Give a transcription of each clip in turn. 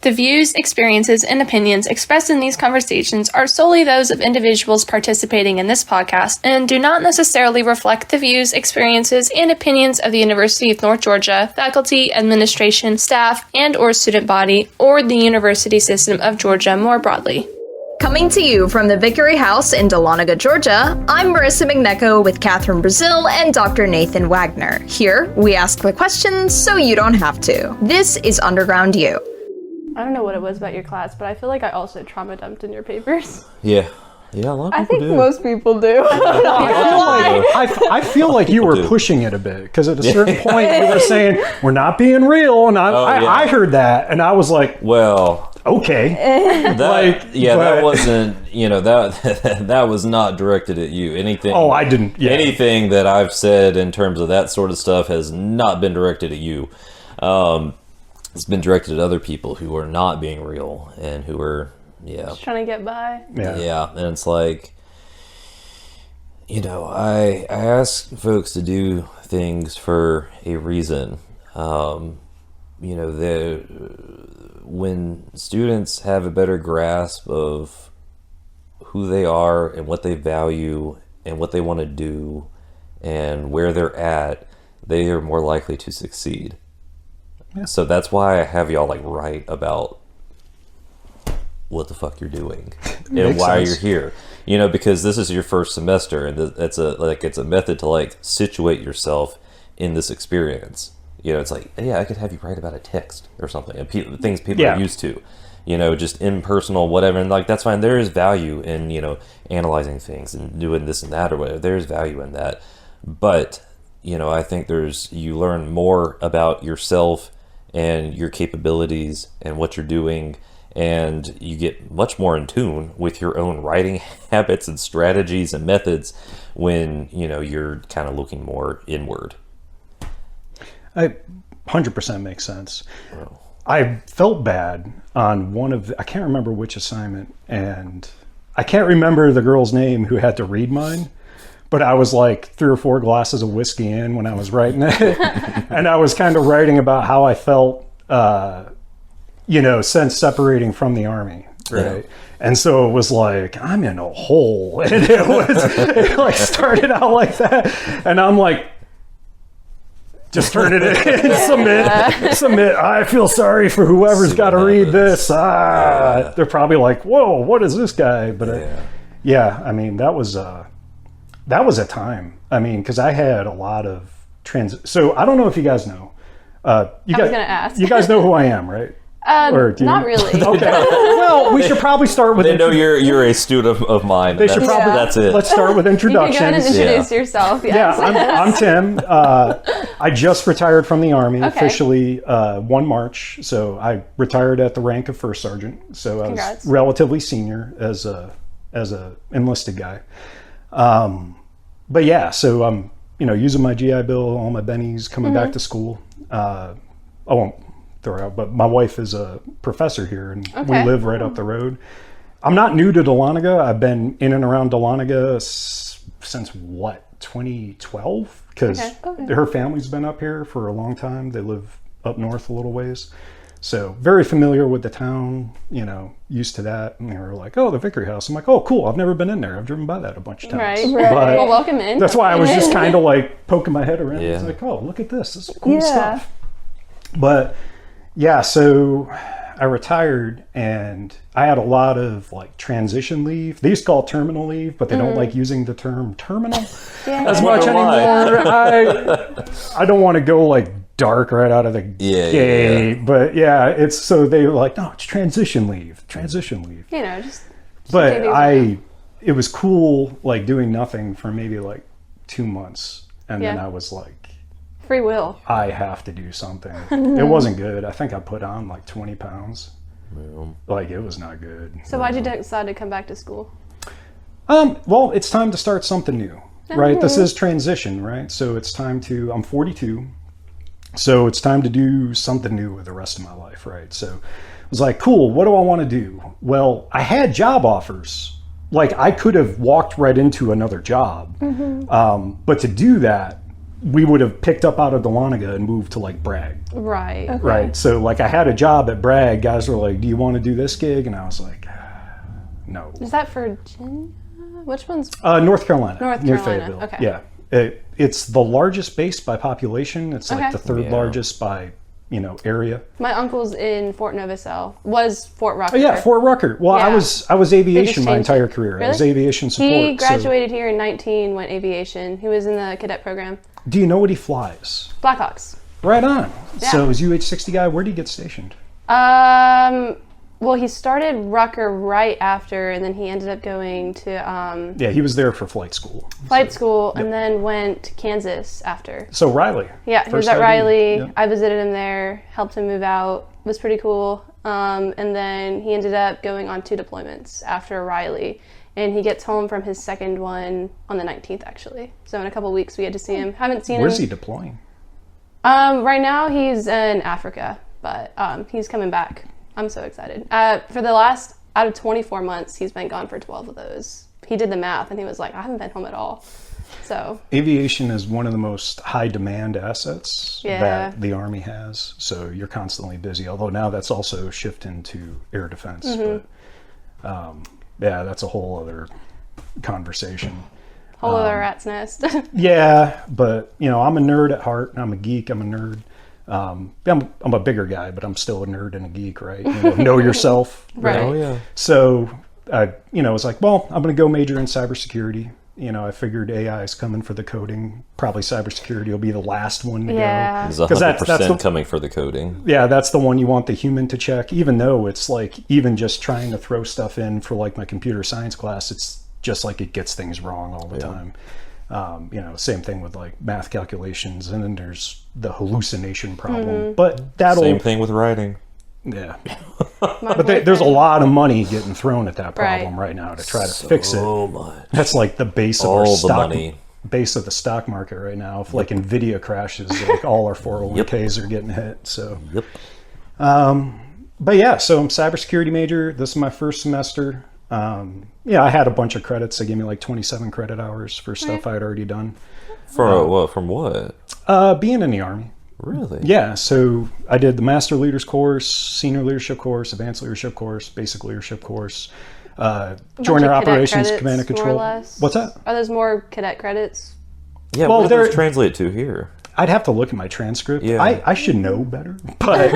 The views, experiences, and opinions expressed in these conversations are solely those of individuals participating in this podcast and do not necessarily reflect the views, experiences, and opinions of the University of North Georgia, faculty, administration, staff, and/or student body, or the University System of Georgia more broadly. Coming to you from the Vickery House in Dahlonega, Georgia, I'm Marissa McNeco with Catherine Brazil and Dr. Nathan Wagner. Here, we ask the questions so you don't have to. This is Underground U. I don't know what it was about your class, but I feel like I also trauma dumped in your papers. Yeah, a lot of people do. I think most people do. I feel like you were pushing it a bit, because at a certain point you were saying, we're not being real, and I heard that, and I was like, well, okay. That wasn't, that was not directed at you. Anything. Oh, I didn't. Yeah. Anything that I've said in terms of that sort of stuff has not been directed at you. It's been directed at other people who are not being real and who are, just trying to get by. Yeah, and it's like, I ask folks to do things for a reason. When students have a better grasp of who they are and what they value and what they want to do and where they're at, they are more likely to succeed. Yeah. So that's why I have y'all write about what the fuck you're doing and why you're here. Because this is your first semester, and it's a method to situate yourself in this experience. It's I could have you write about a text or something, and things people are used to. Just impersonal, whatever, and that's fine. There is value in analyzing things and doing this and that or whatever. There's value in that, but I think you learn more about yourself and your capabilities and what you're doing, and you get much more in tune with your own writing habits and strategies and methods when you're kind of looking more inward. 100% makes sense. Wow. I felt bad on I can't remember which assignment, and I can't remember the girl's name who had to read mine. But I was 3 or 4 glasses of whiskey in when I was writing it. And I was kind of writing about how I felt, since separating from the Army, right? Yeah. And so it was I'm in a hole. And it started out like that. And I'm just turn it in, submit. I feel sorry for whoever's got to read this. They're probably whoa, what is this guy? But that was a time. Because I had a lot of So I don't know if you guys know. I was going to ask. You guys know who I am, right? Not really. Okay. Well, we should probably start with. They know you're a student of mine. That's it. Let's start with introductions. You can go ahead and introduce yourself. Yes. Yeah, I'm Tim. I just retired from the Army officially 1 March. So I retired at the rank of first sergeant. So I was relatively senior as a enlisted guy. But yeah, so I'm using my GI Bill, all my bennies, coming back to school. I won't throw her out, but my wife is a professor here, and we live right up the road. I'm not new to Dahlonega. I've been in and around Dahlonega since 2012, because her family's been up here for a long time. They live up north a little ways. So very familiar with the town, used to that. And they were the Vickery House. I'm oh, cool. I've never been in there. I've driven by that a bunch of times. Right. Well, welcome in. That's why I was just kind of poking my head around. Yeah. I was oh, look at this. This is cool stuff. But yeah, so I retired, and I had a lot of transition leave. They used to call it terminal leave, but they don't like using the term terminal as much anymore. I don't want to go dark right out of the gate, but it's so they were no, it's transition leave. Just. But it was cool doing nothing for maybe 2 months, and then I was free will. I have to do something. It wasn't good. I think I put on 20 pounds. It was not good. So why'd you decide to come back to school? Well, it's time to start something new, right? This is transition, right? So it's time I'm 42. So it's time to do something new with the rest of my life, right? So I was cool, what do I want to do? Well, I had job offers. I could have walked right into another job. But to do that, we would have picked up out of Dahlonega and moved to like Bragg. Right. Okay. Right. So like I had a job at Bragg. Guys were like, do you want to do this gig? And I was like, no. Is that Virginia? Which one's? North Carolina. North near Carolina, Fayetteville. okay. Yeah. It's the largest base by population. It's like Okay. the third Yeah. largest by, area. My uncle's in Fort Novosel. Was Fort Rucker. Oh yeah, Fort Rucker. Well, Yeah. I was aviation my changed entire it. career. I Really? was aviation support. He so- graduated here in 19, went aviation. He was in the cadet program. do you know what he flies? Blackhawks. Right on. Yeah. So as UH-60 guy, where did he get stationed? Well, he started Rucker right after, and then he ended up going to Yeah, he was there for flight school. flight school, and then went to Kansas after. So Riley. Yeah, he was First at ID. Riley. Yep. I visited him there, helped him move out. It was pretty cool. And then he ended up going on 2 deployments after Riley. And he gets home from his second one on the 19th, actually. So in a couple weeks, we get to see him. Haven't seen Where's him. he deploying? Right now, he's in Africa, but he's coming back. I'm so excited. For the last, out of 24 months, he's been gone for 12 of those. He did the math, and he was like, I haven't been home at all. So Aviation is one of the most high demand assets Yeah. that the Army has. So you're constantly busy. Although now that's also shifting to air defense. Mm-hmm. But yeah, that's a whole other conversation. whole other rat's nest. Yeah, but I'm a nerd at heart. I'm a geek. I'm a nerd. I'm a bigger guy, but I'm still a nerd and a geek, right? Know yourself. Right. Oh yeah. So I was like, well, I'm going to go major in cybersecurity. I figured AI is coming for the coding. Probably cybersecurity will be the last one to Yeah. It's go. 'Cause that's 100% the, coming for the coding. yeah, that's the one you want the human to check. Even though it's like, even just trying to throw stuff in for like my computer science class, it's just like it gets things wrong all the time. Same thing with like math calculations, and then there's the hallucination problem. But that'll Same thing with writing. yeah. My But there's a lot of money getting thrown at that problem Right. right now to try to fix it. So much. That's like the base of All our the stock money. base of the stock market right now. If like Nvidia crashes, like all our 401ks are getting hit. So, Yep. but yeah, so I'm cybersecurity major. This is my first semester. I had a bunch of credits. They gave me like 27 credit hours for stuff I had already done. For what? From what? Being in the Army. Really? Yeah, so I did the Master Leaders course, Senior Leadership course, Advanced Leadership course, Basic Leadership course, Joiner cadet Operations, credits, Command and more or Control. less. What's that? Are those more cadet credits? Yeah. Well, what does there- those translate to here? I'd have to look at my transcript. Yeah. I should know better, but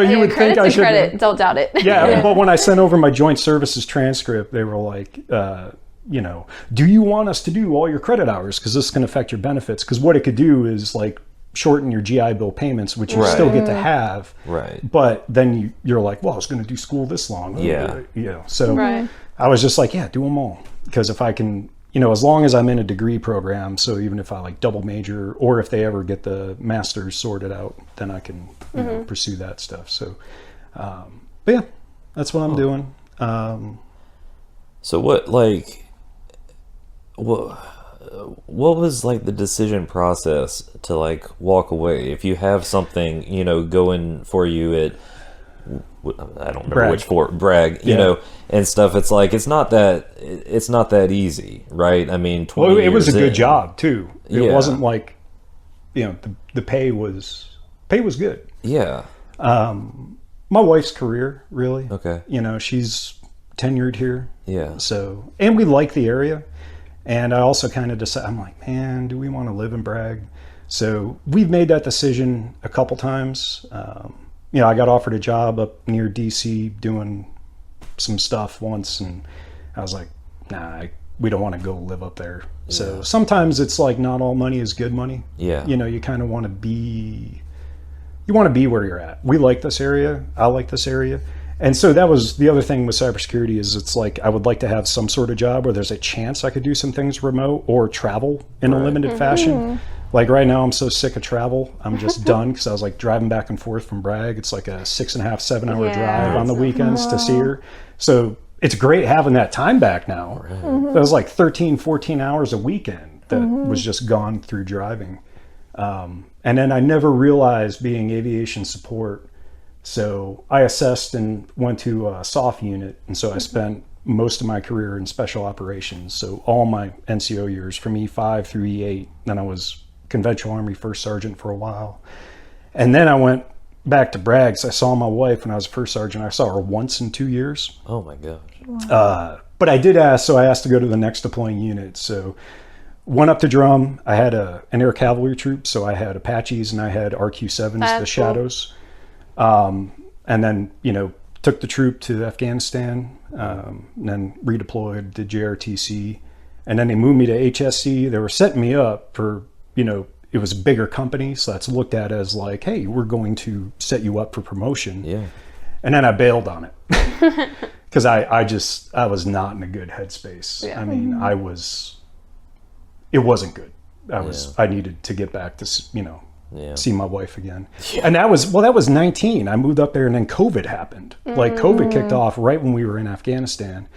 you would think I Credit's a should. credit. Don't doubt it. Yeah, but when I sent over my joint services transcript, they were like, do you want us to do all your credit hours? Because this can affect your benefits. Because what it could do is like shorten your GI Bill payments, which you Right. still get to have. Right. But then you're like, well, I was going to do school this long. Yeah. So Right. I was just like, yeah, do them all. Because if I can, as long as I'm in a degree program, so even if I like double major or if they ever get the master's sorted out, then I can pursue that stuff. So, but yeah, that's what I'm doing. So what was like the decision process to like walk away if you have something going for you at I don't remember Bragg. which fort Bragg and stuff. It's like it's not that easy, right? I mean, 20 Well, it was a years good in. job too. It Yeah. wasn't like, the pay was good. Yeah. My wife's career, really. Okay. She's tenured here. Yeah. So, and we like the area. And I also kind of decided, I'm like, man, do we want to live in Bragg? So we've made that decision a couple times. I got offered a job up near DC doing some stuff once, and I was like, nah, we don't want to go live up there. So sometimes it's like not all money is good money. Yeah. You kind of want to be, where you're at. We like this area. I like this area. And so that was the other thing with cybersecurity is it's like I would like to have some sort of job where there's a chance I could do some things remote or travel in a limited fashion. Like right now I'm so sick of travel. I'm just done because I was like driving back and forth from Bragg. It's like a 6.5, 7 hour Yeah, drive on the that's weekends to see her. So it's great having that time back now. That was like 13, 14 hours a weekend that was just gone through driving. And then I never realized being aviation support. So I assessed and went to a SOF unit. And so I spent most of my career in special operations. So all my NCO years from E5 through E8, then I was conventional Army first sergeant for a while. And then I went back to Bragg's. I saw my wife when I was first sergeant. I saw her once in 2 years. Oh my gosh. But I did ask, so I asked to go to the next deploying unit. So went up to Drum. I had an air cavalry troop, so I had Apaches and I had RQ-7s, the Shadows. And then, took the troop to Afghanistan, and then redeployed, did JRTC. And then they moved me to HSC. They were setting me up for, it was a bigger company, so that's looked at as like, hey, we're going to set you up for promotion. Yeah. And then I bailed on it because I was not in a good headspace. Yeah. I mean, it wasn't good. I needed to get back to, see my wife again. Yeah. And that was 19. I moved up there and then COVID happened. Like COVID kicked off right when we were in Afghanistan.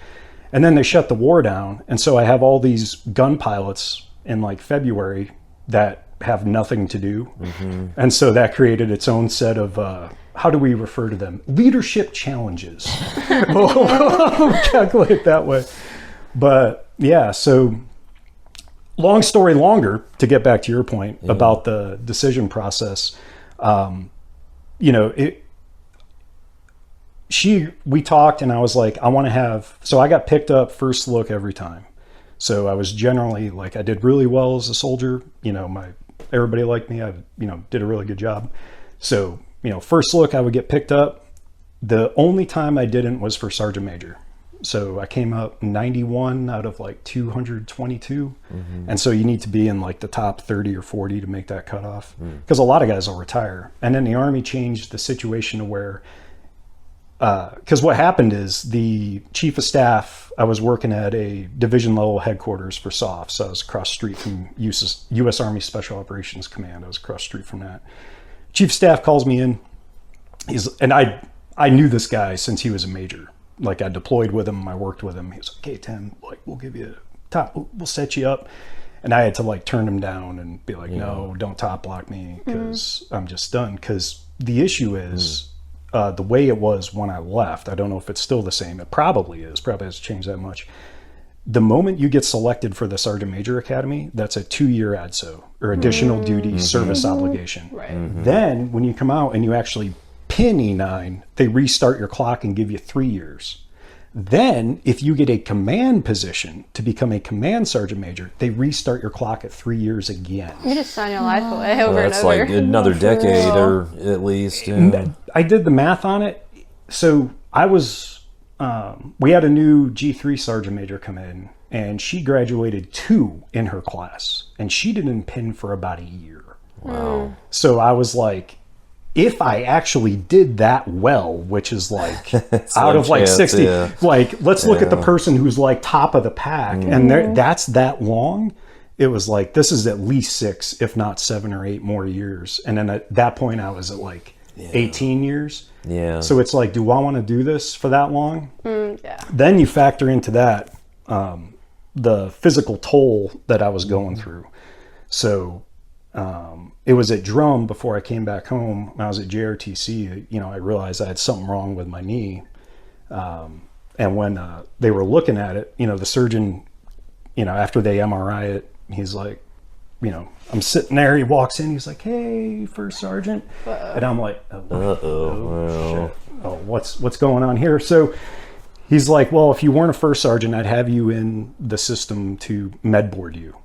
And then they shut the war down. And so I have all these gun pilots in like February that have nothing to do. Mm-hmm. And so that created its own set of, how do we refer to them? Leadership challenges. We'll calculate it that way. But yeah, so long story longer, to get back to your point about the decision process, we talked and I was like, so I got picked up first look every time. So I was generally like, I did really well as a soldier, everybody liked me. I, did a really good job. So, first look, I would get picked up. The only time I didn't was for Sergeant Major. So I came up 91 out of like 222. Mm-hmm. And so you need to be in like the top 30 or 40 to make that cutoff because a lot of guys will retire. And then the Army changed the situation to where, because what happened is the chief of staff, I was working at a division level headquarters for SOF. So I was across the street from U.S. Army Special Operations Command. I was across the street from that. Chief of staff calls me in. I knew this guy since he was a major. Like I deployed with him, I worked with him. He was like, "Okay, Tim, like we'll give you we'll set you up." And I had to like turn him down and be like, "No, don't top block me because I'm just done." Because the issue is the way it was when I left. I don't know if it's still the same. It probably is. Probably hasn't changed that much. The moment you get selected for the Sergeant Major Academy, that's a 2-year ADSO or additional duty service obligation. Right. Mm-hmm. Then when you come out and you actually pin E9, they restart your clock and give you 3 years. Then if you get a command position to become a command sergeant major, they restart your clock at 3 years again. You just sign your life away over and over. That's like another decade or at least. Yeah. I did the math on it. So I was, we had a new G3 sergeant major come in and she graduated 2 in her class and she didn't pin for about a year. Wow. So I was like, if I actually did that well, which is like out of like 60, like let's look at the person who's like top of the pack and that's that long. It was like, this is at least 6, if not 7 or 8 more years. And then at that point I was at like 18 years. Yeah. So it's like, do I want to do this for that long? Then you factor into that, the physical toll that I was going through. So, it was at Drum before I came back home. When I was at JRTC, I realized I had something wrong with my knee. And when they were looking at it, the surgeon, after they MRI it, he's like, I'm sitting there, he walks in, he's like, "Hey, first sergeant." And I'm like, oh shit. Oh, what's going on here? So he's like, "Well, if you weren't a first sergeant, I'd have you in the system to med board you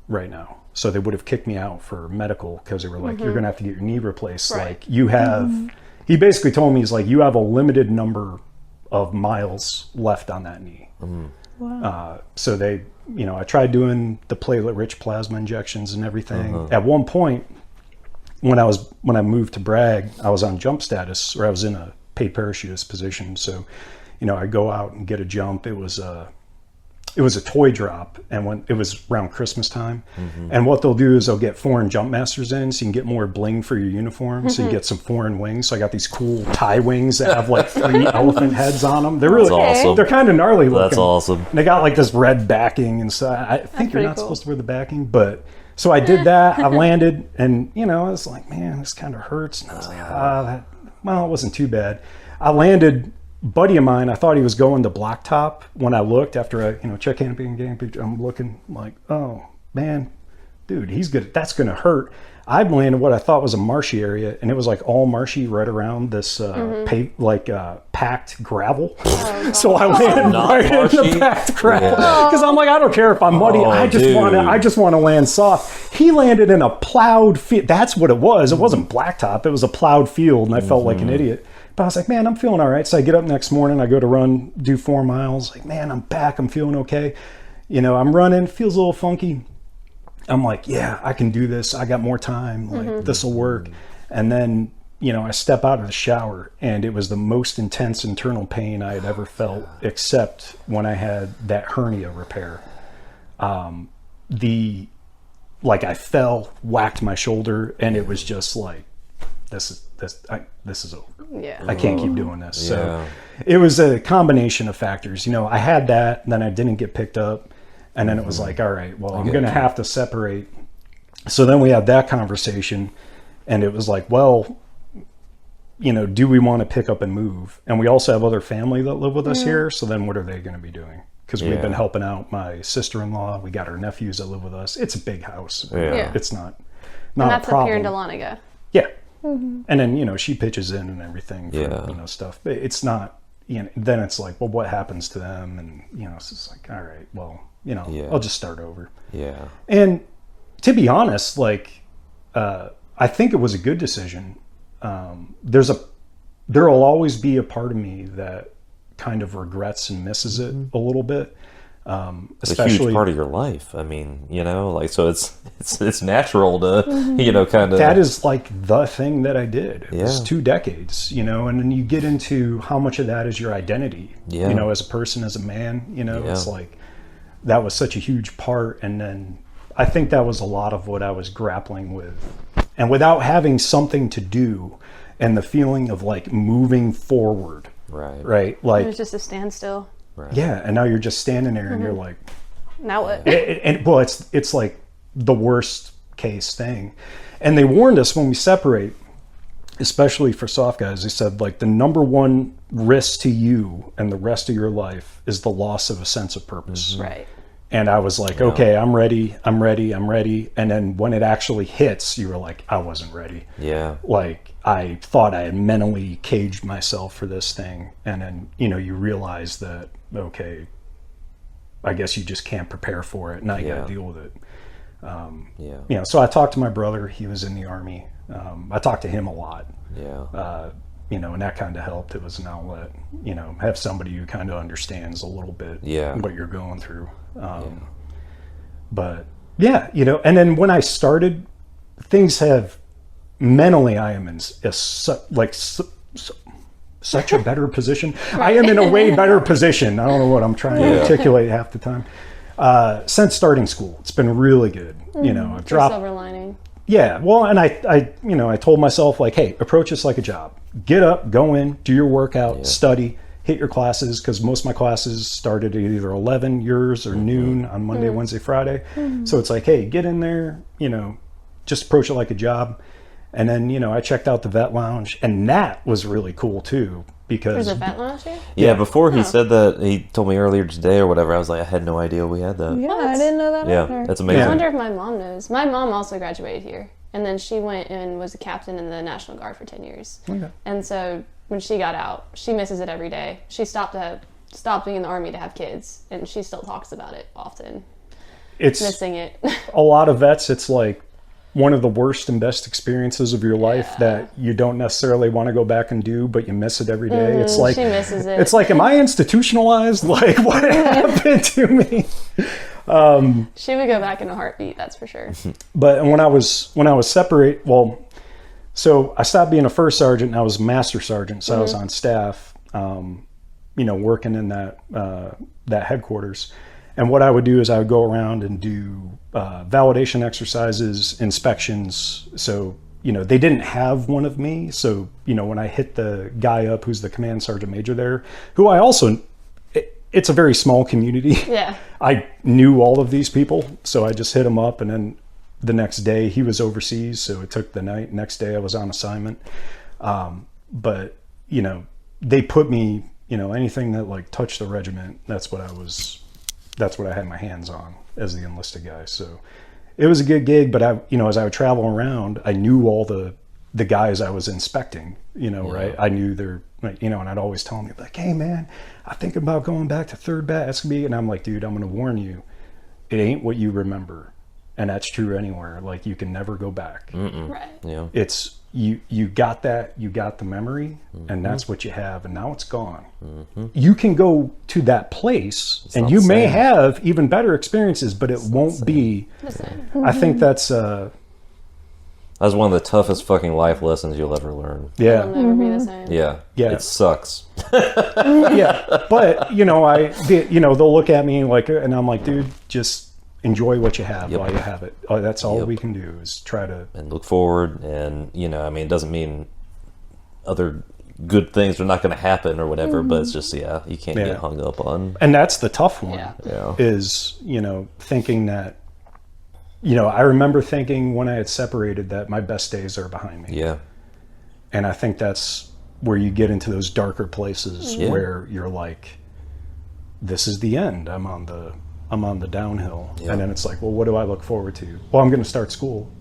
right now." So they would have kicked me out for medical because they were like, "You're going to have to get your knee replaced." Right. Like you have, he basically told me, he's like, "You have a limited number of miles left on that knee." Wow. So they, I tried doing the platelet rich plasma injections and everything. At one point when I moved to Bragg, I was on jump status, or I was in a paid parachutist position. So, I go out and get a jump. It was a toy drop, and when it was around Christmas time, and what they'll do is they'll get foreign jump masters in, so you can get more bling for your uniform. So you get some foreign wings. So I got these cool tie wings that have like 3 elephant heads on them. They're really awesome. They're kind of gnarly looking. That's awesome. And they got like this red backing and so I think you're not supposed to wear the backing, but so I did that. I landed, and I was like, man, this kind of hurts. And I was like, it wasn't too bad. I landed. Buddy of mine, I thought he was going to blacktop when I looked after I, check camping, I'm looking like, oh man, dude, he's good. That's going to hurt. I landed what I thought was a marshy area, and it was like all marshy right around this packed gravel. Oh, so I landed right in the packed gravel because I'm like, I don't care if I'm muddy. I just want to land soft. He landed in a plowed field. That's what it was. It wasn't blacktop. It was a plowed field, and I felt like an idiot. But I was like, man, I'm feeling all right. So I get up next morning. I go to do 4 miles. Like, man, I'm back. I'm feeling okay. I'm running. Feels a little funky. I'm like, yeah, I can do this. I got more time. Like, this will work. And then, I step out of the shower, and it was the most intense internal pain I had ever felt, except when I had that hernia repair. I fell, whacked my shoulder, and it was just like, this is over. Yeah. I can't keep doing this. Yeah. So it was a combination of factors. I had that, and then I didn't get picked up. And then it was like, all right, well, I'm going to have to separate. So then we had that conversation, and it was like, well, do we want to pick up and move? And we also have other family that live with us here. So then what are they going to be doing? Because we've been helping out my sister-in-law. We got our nephews that live with us. It's a big house. Yeah. It's not and that's a problem. Up here in Dahlonega. Yeah. And then, she pitches in and everything for, stuff. But it's not, then it's like, well, what happens to them? And, it's just like, all right, well, I'll just start over. Yeah. And to be honest, I think it was a good decision. There will always be a part of me that kind of regrets and misses it a little bit. Especially, it's a huge part of your life. I mean, so it's natural to, kind of. That is like the thing that I did. It was 2 decades, and then you get into how much of that is your identity, as a person, as a man, it's like, that was such a huge part. And then I think that was a lot of what I was grappling with. And without having something to do and the feeling of like moving forward. Right. Like, it was just a standstill. Right. Yeah. And now you're just standing there and you're like, now what? Well, it's like the worst case thing. And they warned us when we separate, especially for soft guys, they said like the number one risk to you and the rest of your life is the loss of a sense of purpose. Right. And I was like, okay, I'm ready. And then when it actually hits, you were like, I wasn't ready. Yeah. Like I thought I had mentally caged myself for this thing. And then, you realize that, okay, I guess you just can't prepare for it. Now you got to deal with it. So I talked to my brother. He was in the Army. I talked to him a lot. Yeah. And that kind of helped. It was an outlet, have somebody who kind of understands a little bit what you're going through. But and then when I started, things have mentally, I am in such a better position. I am in a way better position. I don't know what I'm trying to articulate half the time. Since starting school, it's been really good. I've dropped silver lining. Yeah, well, and I told myself like, hey, approach this like a job. Get up, go in, do your workout, study, hit your classes, because most of my classes started at either 11 yours or noon on Monday, Wednesday, Friday. So it's like, hey, get in there, just approach it like a job. And then, I checked out the vet lounge, and that was really cool too, because there's a vet lounge here? Yeah, before he said that, he told me earlier today or whatever, I was like, I had no idea we had that. Yeah, I didn't know that either. That's amazing. I wonder if my mom knows. My mom also graduated here, and then she went and was a captain in the National Guard for 10 years. Okay. And so when she got out, she misses it every day. She stopped being in the Army to have kids, and she still talks about it often. It's missing it. A lot of vets, it's like one of the worst and best experiences of your life that you don't necessarily want to go back and do, but you miss it every day. It's like, she misses it. It's like, am I institutionalized? Like, what happened to me? She would go back in a heartbeat, that's for sure. But when I was separate, so I stopped being a first sergeant and I was a master sergeant. So I was on staff, working in that headquarters. And what I would do is I would go around and do validation exercises, inspections. So, they didn't have one of me. So, when I hit the guy up who's the command sergeant major there, who I also, it's a very small community. Yeah. I knew all of these people. So I just hit him up, and then the next day he was overseas. So it took the night. Next day I was on assignment. But, they put me, anything that like touched the regiment, that's what I had my hands on as the enlisted guy. So it was a good gig, but I, as I would travel around, I knew all the guys I was inspecting, right? I knew their, and I'd always tell them, like, hey man, I'm thinking about going back to 3rd Bat SB. And I'm like, dude, I'm going to warn you, it ain't what you remember. And that's true anywhere. Like, you can never go back. Right. Yeah. It's, you got that, you got the memory, and that's what you have, and now it's gone. You can go to that place, and you may have even better experiences, but it won't be The same. I think that's That's one of the toughest fucking life lessons you'll ever learn. yeah. It'll never be the same. Yeah. Yeah. It sucks. Yeah, but they'll look at me like, and I'm like, dude, just enjoy what you have while you have it. That's all we can do is try to And look forward, and it doesn't mean other good things are not going to happen or whatever, but it's just you can't get hung up on. And that's the tough one. Yeah. Is thinking that I remember thinking when I had separated that my best days are behind me. Yeah. And I think that's where you get into those darker places where you're like, this is the end. I'm on the downhill. Yeah. And then it's like, well, what do I look forward to? Well, I'm going to start school.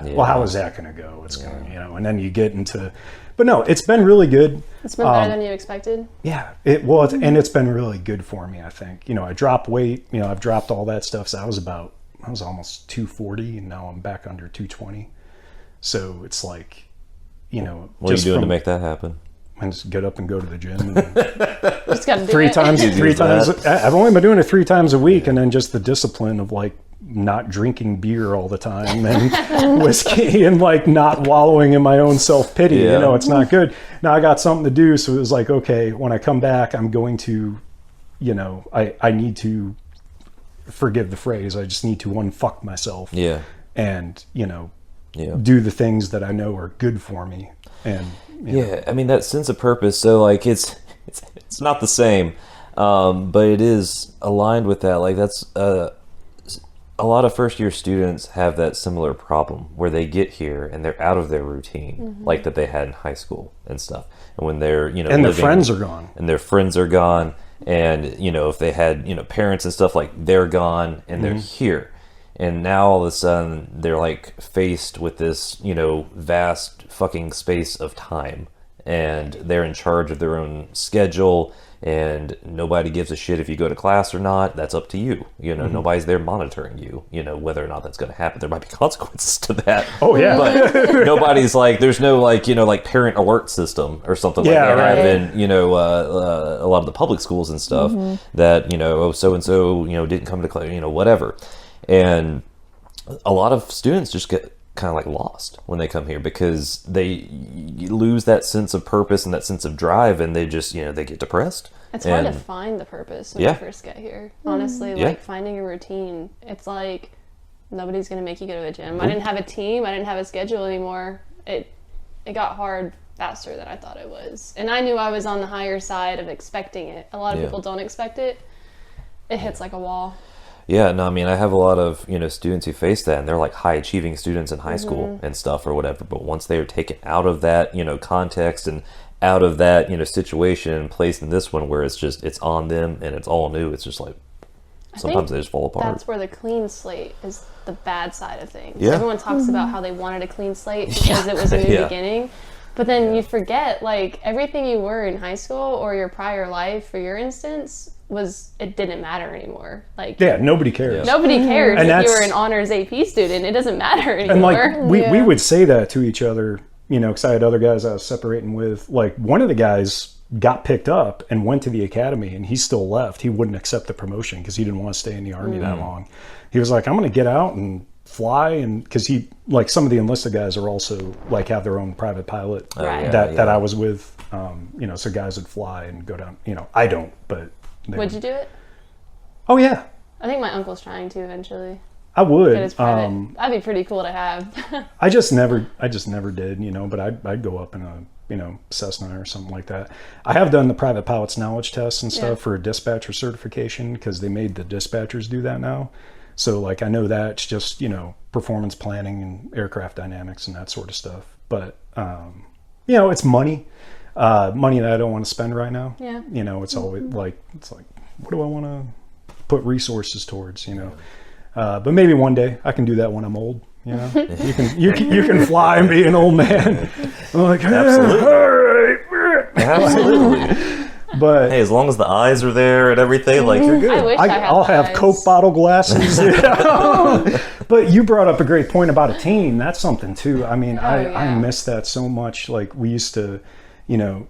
Well, how is that going to go? It's going, and then you get into, but no, it's been really good. It's been better than you expected. Yeah, and it's been really good for me. I think, I dropped weight, I've dropped all that stuff. So I was almost 240 and now I'm back under 220. So it's like, What are you doing to make that happen? And just get up and go to the gym. And Just gotta do three it. times. that. I've only been doing it 3 times a week, and then just the discipline of like not drinking beer all the time and whiskey and like not wallowing in my own self-pity. Yeah. It's not good. Now I got something to do, so it was like, okay, when I come back, I'm going to, I need to, forgive the phrase, I just need to unfuck myself. Yeah. And Yeah. do the things that I know are good for me. And Yeah, I mean that sense of purpose. So like it's not the same, but it is aligned with that. Like that's a lot of first year students have that similar problem where they get here and they're out of their routine, like that they had in high school and stuff. And when they're and their friends are gone. and their friends are gone, and if they had parents and stuff, like they're gone and they're here. And now all of a sudden they're like faced with this, vast fucking space of time, and they're in charge of their own schedule, and nobody gives a shit if you go to class or not. That's up to you. Nobody's there monitoring you, whether or not that's going to happen. There might be consequences to that. Oh yeah. But nobody's like, there's no like, like parent alert system or something like that. Right. And, a lot of the public schools and stuff that, so-and-so, didn't come to class, whatever. And a lot of students just get kind of like lost when they come here because they lose that sense of purpose and that sense of drive, and they just, they get depressed. It's hard to find the purpose when you first get here. Honestly, like finding a routine. It's like nobody's gonna make you go to the gym. I didn't have a team. I didn't have a schedule anymore. It got hard faster than I thought it was, and I knew I was on the higher side of expecting it. A lot of people don't expect it. It hits like a wall. Yeah, no, I mean, I have a lot of, students who face that, and they're like high achieving students in high school and stuff or whatever. But once they are taken out of that, context and out of that, situation and placed in this one where it's on them and it's all new, it's just like, sometimes they just fall apart. That's where the clean slate is the bad side of things. Yeah. Everyone talks about how they wanted a clean slate because it was a new beginning. But then you forget, like, everything you were in high school or your prior life, for your instance, it didn't matter anymore. Like, Nobody cares. nobody cares And if you were an honors AP student. It doesn't matter anymore. And like we would say that to each other, because I had other guys I was separating with. Like one of the guys got picked up and went to the academy, and he still left. He wouldn't accept the promotion because he didn't want to stay in the Army that long. He was like, I'm going to get out and fly, and because he, like, some of the enlisted guys are also like have their own private pilot that I was with. So guys would fly and go down. I don't, but would you do it? Oh yeah, I think my uncle's trying to eventually. I would. Get his private. That'd be pretty cool to have. I just never did, but I'd go up in a, Cessna or something like that. I have done the private pilot's knowledge tests and stuff for a dispatcher certification because they made the dispatchers do that now. So like I know that it's just, performance planning and aircraft dynamics and that sort of stuff. But, it's money that I don't want to spend right now. Yeah. It's always like, what do I want to put resources towards, But maybe one day I can do that when I'm old. You know, you can fly and be an old man. I'm like, Absolutely. all right. Absolutely. But hey, as long as the eyes are there and everything, like you're good. I wish I had I'll have eyes. Coke bottle glasses. You know? But you brought up a great point about a team. That's something too. I mean, I miss that so much. Like we used to, you know,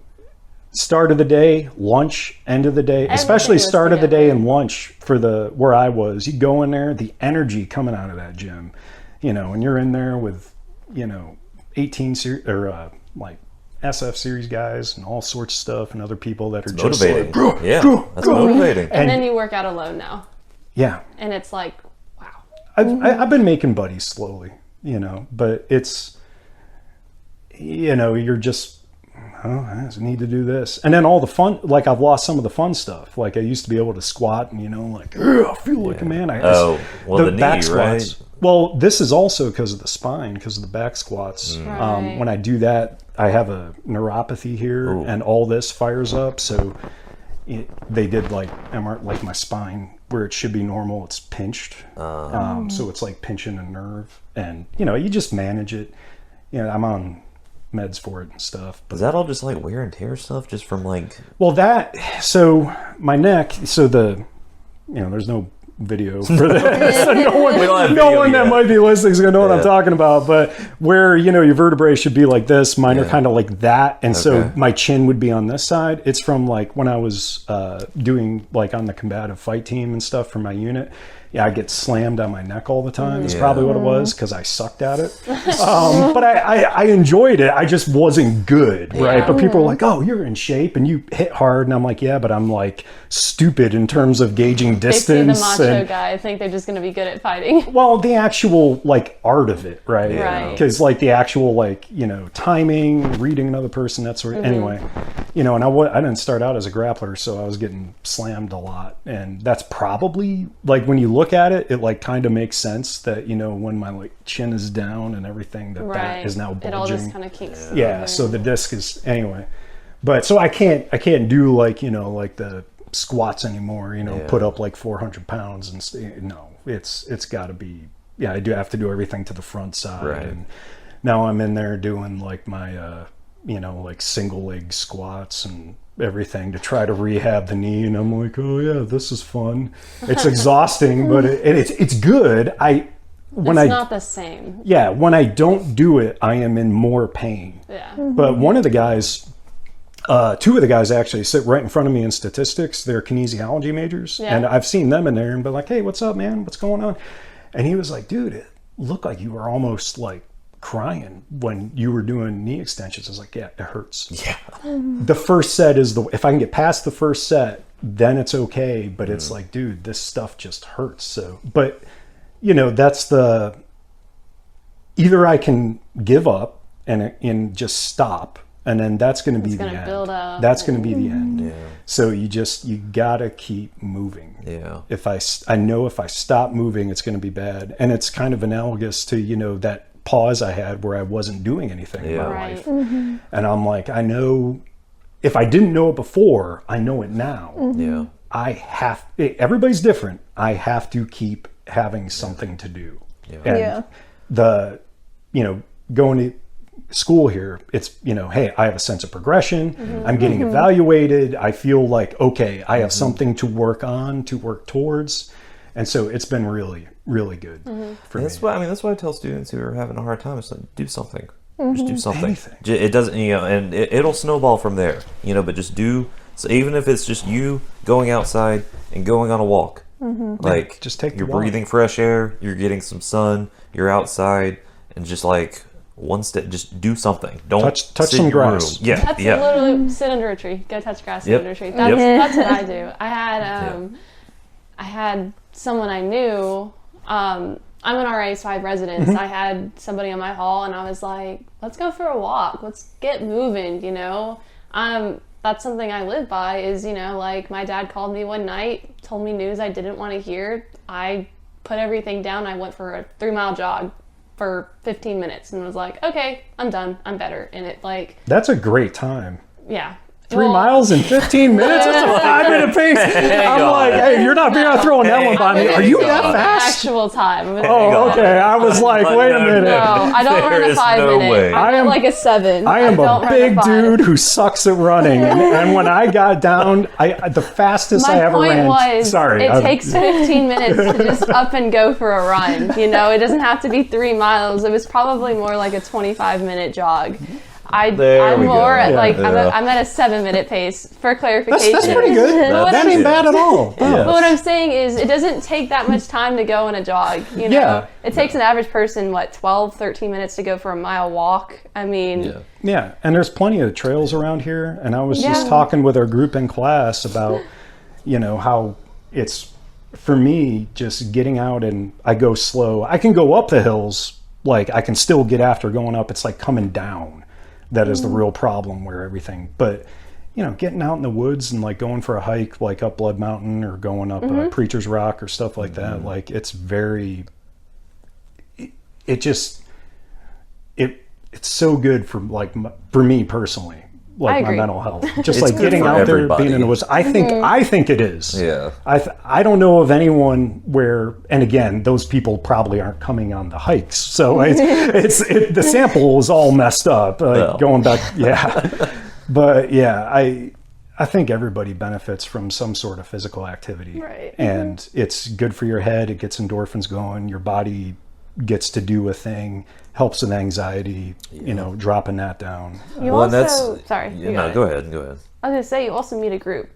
start of the day, lunch, end of the day, especially was start of the day together. and lunch for where I was. You go in there, the energy coming out of that gym, you know, and you're in there with, you know, 18 series or like SF series guys and all sorts of stuff and other people that are just Motivating. like, That's motivating. And then you work out alone now. yeah. And it's like, wow. I've been making buddies slowly, you know, but it's, you know, you're just, oh, I just need to do this. And then all the fun, like I've lost some of the fun stuff. Like I used to be able to squat and, you know, like, I feel like a man. The knee, right? Well, this is also because of the spine, because of the back squats. Right. When I do that, I have a neuropathy here and all this fires up. So they did like my spine where it should be normal, it's pinched. So it's like pinching a nerve, and you know, you just manage it. You know, I'm on meds for it and stuff. Is that all just like wear and tear stuff just from like... Well, so my neck, so there's no video for this. So no one that might be listening is going to know what I'm talking about. But where, you know, your vertebrae should be like this, mine are kind of like that. And so my chin would be on this side. It's from like when I was doing like on the combative fight team and stuff for my unit. Yeah, I get slammed on my neck all the time. That's probably what it was, because I sucked at it. But I enjoyed it. I just wasn't good, right? But people were like, oh, you're in shape and you hit hard. And I'm like, yeah, but I'm like stupid in terms of gauging distance. They see the macho guy. I think they're just going to be good at fighting. Well, the actual like art of it, right? Right. Because like the actual like, you know, timing, reading another person, that sort of, anyway, you know, and I didn't start out as a grappler, so I was getting slammed a lot. And that's probably like when you look at it, it like kind of makes sense that, you know, when my like chin is down and everything, that is now bulging. It all just kind of kinks. Yeah. So the disc is anyway, but so I can't do like, you know, like the squats anymore, you know, put up like 400 pounds and no, it's got to be, I do have to do everything to the front side. Right. And now I'm in there doing like my, you know, like single leg squats and everything to try to rehab the knee, and I'm like, oh yeah, this is fun. It's exhausting, but it's good. It's not the same. Yeah, when I don't do it, I am in more pain. Yeah. But one of the guys, two of the guys actually sit right in front of me in statistics. They're kinesiology majors, and I've seen them in there and been like, hey, what's up, man? What's going on? And he was like, dude, it looked like you were almost like crying when you were doing knee extensions. I was like, yeah, it hurts. Yeah. The first set is if I can get past the first set, then it's okay. But it's like, dude, this stuff just hurts. So, but you know, that's either I can give up and just stop, and then that's going to be the end. Build up. That's going to be the end. Yeah. So you gotta keep moving. Yeah. If I know if I stop moving, it's going to be bad. And it's kind of analogous to, you know, that pause I had where I wasn't doing anything in my life. And I'm like, I know if I didn't know it before, I know it now. Yeah. Everybody's different. I have to keep having something to do. Yeah. And you know, going to school here, it's, you know, hey, I have a sense of progression. I'm getting evaluated. I feel like, okay, I have something to work on, to work towards. And so it's been really, really good for me. That's why I tell students who are having a hard time, it's like, do something. Just do something. Anything. It doesn't, you know, and it'll snowball from there, you know, but just do, so even if it's just you going outside and going on a walk, like just take the you're walk. breathing fresh air, you're getting some sun, you're outside, and just like one step, just do something. Don't touch sit some in your grass. room. Yeah. That's literally sit under a tree. Go touch grass, sit under a tree. That's what I do. I had someone I knew. I'm an RA5 resident. I had somebody on my hall, and I was like, let's go for a walk. Let's get moving, you know? That's something I live by is, you know, like my dad called me one night, told me news I didn't want to hear. I put everything down. I went for a 3-mile jog for 15 minutes and was like, okay, I'm done. I'm better. And it like... That's a great time. Yeah. 3 miles in 15 minutes? That's a 5-minute pace. I'm like, hey, you're not throwing that one by me. Are you that fast? Actual time. Oh, okay. I was like, wait a minute. No, I don't run a 5 minute. I am like a 7. I am a big dude who sucks at running. And when I got down, the fastest I ever ran. My point was, it takes 15 minutes to just up and go for a run. You know, it doesn't have to be 3 miles. It was probably more like a 25-minute jog. I'm at a 7-minute pace for clarification. That's pretty good. That ain't bad at all. But what I'm saying is it doesn't take that much time to go on a jog. You know, it takes an average person, 12, 13 minutes to go for a mile walk. I mean, yeah. And there's plenty of trails around here. And I was just talking with our group in class about, you know, how it's, for me, just getting out and I go slow. I can go up the hills, like I can still get after going up. It's like coming down. That is the real problem where everything, but you know, getting out in the woods and like going for a hike, like up Blood Mountain or going up Preacher's Rock or stuff like that. Like it's so good for for me personally, like my mental health, just like getting out there, being in the woods. I think it is. Yeah. I don't know of anyone where, and again, those people probably aren't coming on the hikes. So the sample is all messed up going back. Yeah. But yeah, I think everybody benefits from some sort of physical activity. Right. And it's good for your head. It gets endorphins going. Your body gets to do a thing, helps with anxiety, you know, dropping that down. Go ahead. I was going to say, you also meet a group.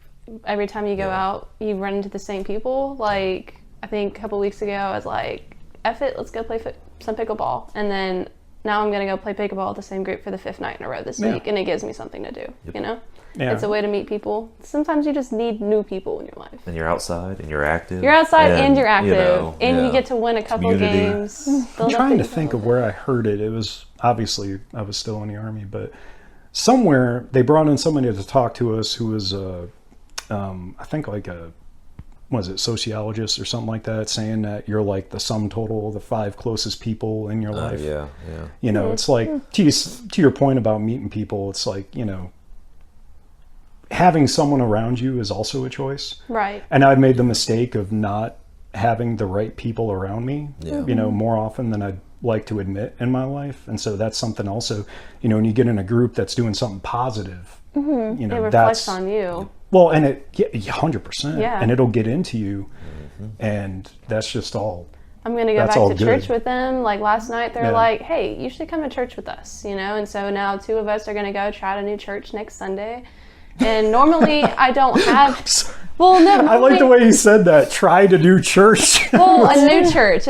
Every time you go out, you run into the same people. Like, I think a couple weeks ago, I was like, F it, let's go play some pickleball. And then now I'm going to go play pickleball with the same group for the 5th night in a row this week. And it gives me something to do, you know? Yeah. It's a way to meet people. Sometimes you just need new people in your life. And you're outside and you're active. You're outside and you're active. You know, and you get to win a couple games. I'm trying to think of where I heard it. It was, obviously, I was still in the Army, but somewhere they brought in somebody to talk to us who was, I think like sociologist or something like that, saying that you're like the sum total of the 5 closest people in your life. Yeah. You know, it's like, to your point about meeting people, it's like, you know, having someone around you is also a choice. Right. And I've made the mistake of not having the right people around me, you know, more often than I'd like to admit in my life. And so that's something also, you know, when you get in a group that's doing something positive, you know, it reflects on you. Well, and 100%. Yeah. And it'll get into you. And that's just all. I'm going to go back to church with them. Like last night, they're like, hey, you should come to church with us, you know? And so now 2 of us are going to go try a new church next Sunday. And normally I don't have. Well, no. I like the way you said that. Try to do church. Well, a new church.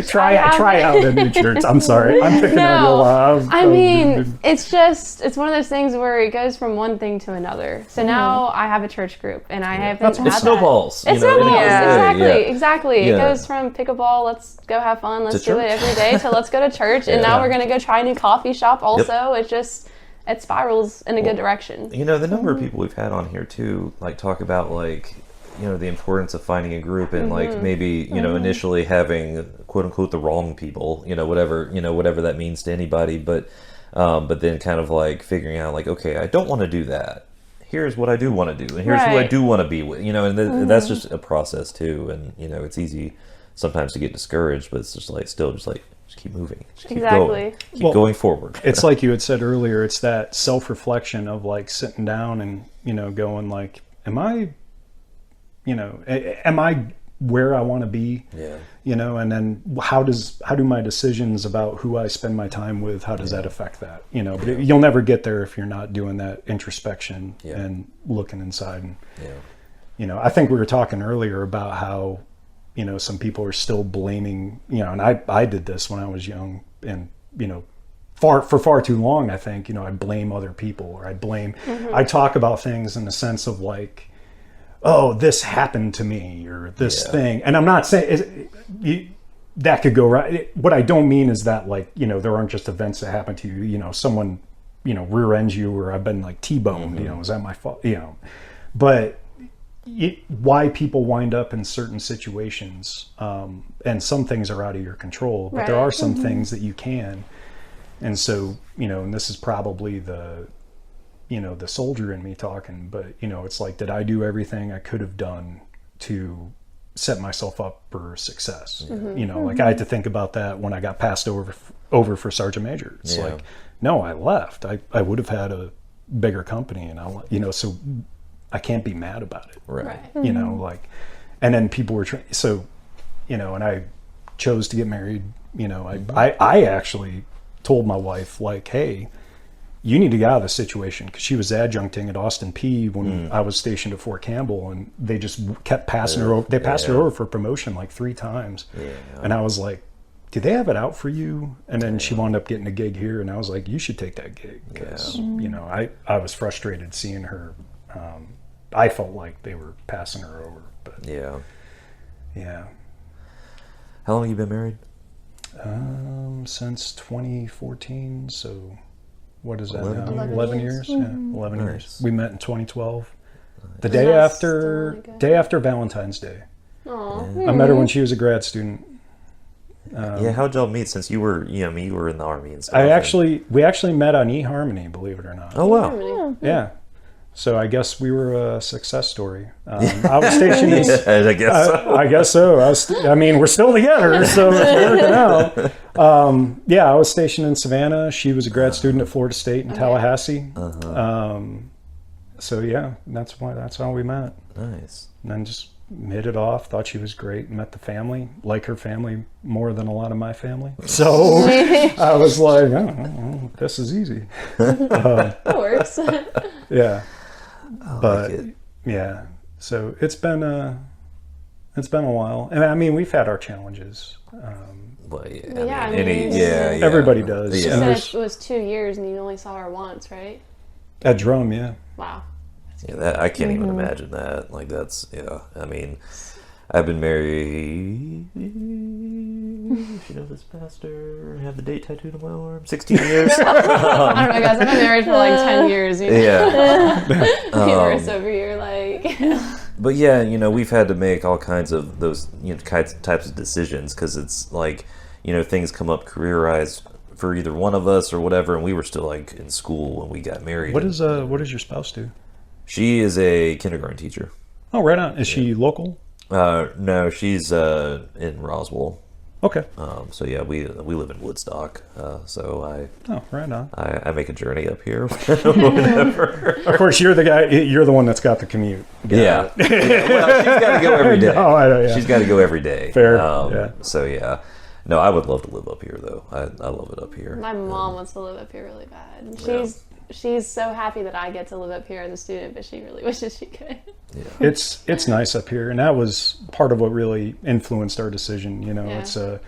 Try out a new church. I'm sorry. I'm picking on you a lot. I mean, it's one of those things where it goes from one thing to another. So now I have a church group, and I haven't had that. Snowballs. It's snowballs. Exactly. It goes from pickleball, let's go have fun, let's do it every day, to let's go to church, and now we're going to go try a new coffee shop also. It's just... it spirals in a good direction. You know, the number of people we've had on here too, like talk about like, you know, the importance of finding a group and like maybe, you know, initially having quote unquote the wrong people, you know, whatever that means to anybody. But then kind of like figuring out like, okay, I don't want to do that. Here's what I do want to do. And here's who I do want to be with, you know, and that's just a process too. And, you know, it's easy sometimes to get discouraged, but it's just like, just keep moving. Just keep going. Keep going forward. It's like you had said earlier, it's that self-reflection of like sitting down and, you know, going like, am I where I want to be? Yeah. You know, and then how do my decisions about who I spend my time with, how does that affect that? You know, but you'll never get there if you're not doing that introspection and looking inside. And, you know, I think we were talking earlier about how, you know, some people are still blaming, you know, and I did this when I was young and, you know, for far too long, I think, you know, I blame other people or I talk about things in the sense of like, oh, this happened to me or this thing. And I'm not saying that could go right. What I don't mean is that like, you know, there aren't just events that happen to you, you know, someone, you know, rear ends you or I've been like T-boned, you know, is that my fault? You know, but why people wind up in certain situations, and some things are out of your control, but there are some things that you can. And so, you know, and this is probably the soldier in me talking, but it's like, did I do everything I could have done to set myself up for success? Like I had to think about that when I got passed over for sergeant major. It's like, no, I left. I would have had a bigger company, and so I can't be mad about it. Right. Like, and then people were and I chose to get married. I actually told my wife, like, hey, you need to get out of this situation, because she was adjuncting at Austin P when I was stationed at Fort Campbell, and they just kept passing her over. They passed her over for promotion like 3 times. And I was like, do they have it out for you? And then she wound up getting a gig here, and I was like, you should take that gig, because I was frustrated seeing her. I felt like they were passing her over, but yeah. How long have you been married? Since 2014, so what is that 11 now? 11 years? Yeah, 11 Nice. years. We met in 2012. The Nice. day That's after really good. day after Valentine's Day. Aw. I met her when she was a grad student. How'd y'all meet, since you were you were in the Army and stuff? We actually met on eHarmony, believe it or not. Oh wow. Yeah. So I guess we were a success story. I was stationed in... I guess so. I guess so. We're still together, so it's working out. I was stationed in Savannah. She was a grad student at Florida State in Tallahassee. So yeah, that's how we met. Nice. And then just hit it off. Thought she was great. Met the family. Like her family more than a lot of my family. So I was like, oh, this is easy. That works. Yeah. But like it. yeah, so it's been a while, and we've had our challenges. Well, Everybody does. Yeah. And You there's, said it was 2 years and you only saw her once, right? at Drum, yeah. Wow. Yeah, I can't even imagine that. Like, that's, I've been married, you know this, Pastor, I have the date tattooed on my arm, 16 years. I don't know, guys. I've been married for like 10 years. Universe over here, like. But yeah, we've had to make all kinds of those, types of decisions, because it's like, things come up career-wise for either one of us or whatever, and we were still like in school when we got married. What does your spouse do? She is a kindergarten teacher. Oh, right on. Is she local? No, she's in Roswell. Okay. So yeah, we live in Woodstock. So right on. I make a journey up here whenever. Of course, you're the guy. You're the one that's got the commute. Yeah. Well, she's got to go every day. No, I know, yeah. She's got to go every day. Fair. Yeah. So yeah. No, I would love to live up here though. I love it up here. My mom wants to live up here really bad. Yeah. She's so happy that I get to live up here as a student, but she really wishes she could. Yeah. It's nice up here, and that was part of what really influenced our decision. Yeah. It's a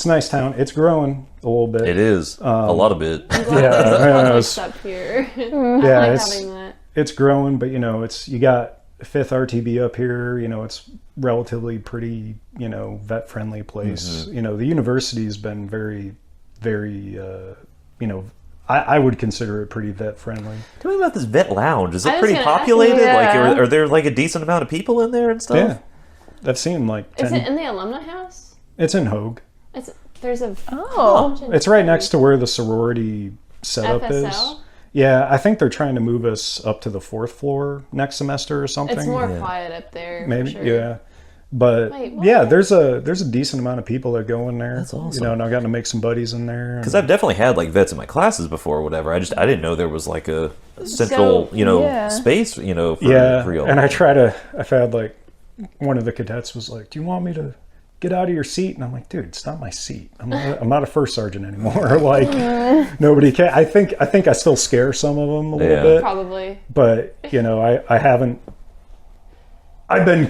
nice town. It's growing a little bit. It is a lot of it. Yeah, It's up here. yeah, I like having that. it's growing, but you got 5th RTB up here. It's relatively pretty, vet friendly place. Mm-hmm. The university has been very, very, I would consider it pretty vet friendly. Tell me about this vet lounge. Is I it was pretty gonna ask populated? you, Like, yeah. are there like a decent amount of people in there and stuff? Yeah, I've seen like 10. Is it in the alumni house? It's in Hogue. There's a It's right next to where the sorority setup is. FSL? Yeah, I think they're trying to move us up to the 4th floor next semester or something. It's more quiet up there. Maybe, for sure. yeah. But Wait, what? yeah, there's a decent amount of people that go in there. That's awesome. And I've gotten to make some buddies in there. Because I've definitely had like vets in my classes before or whatever. I didn't know there was like a central, space, for y'all. And I've had like one of the cadets was like, "Do you want me to get out of your seat?" And I'm like, "Dude, it's not my seat. I'm not a first sergeant anymore." Like nobody can. I think I still scare some of them a little bit. Probably. But I haven't. I've been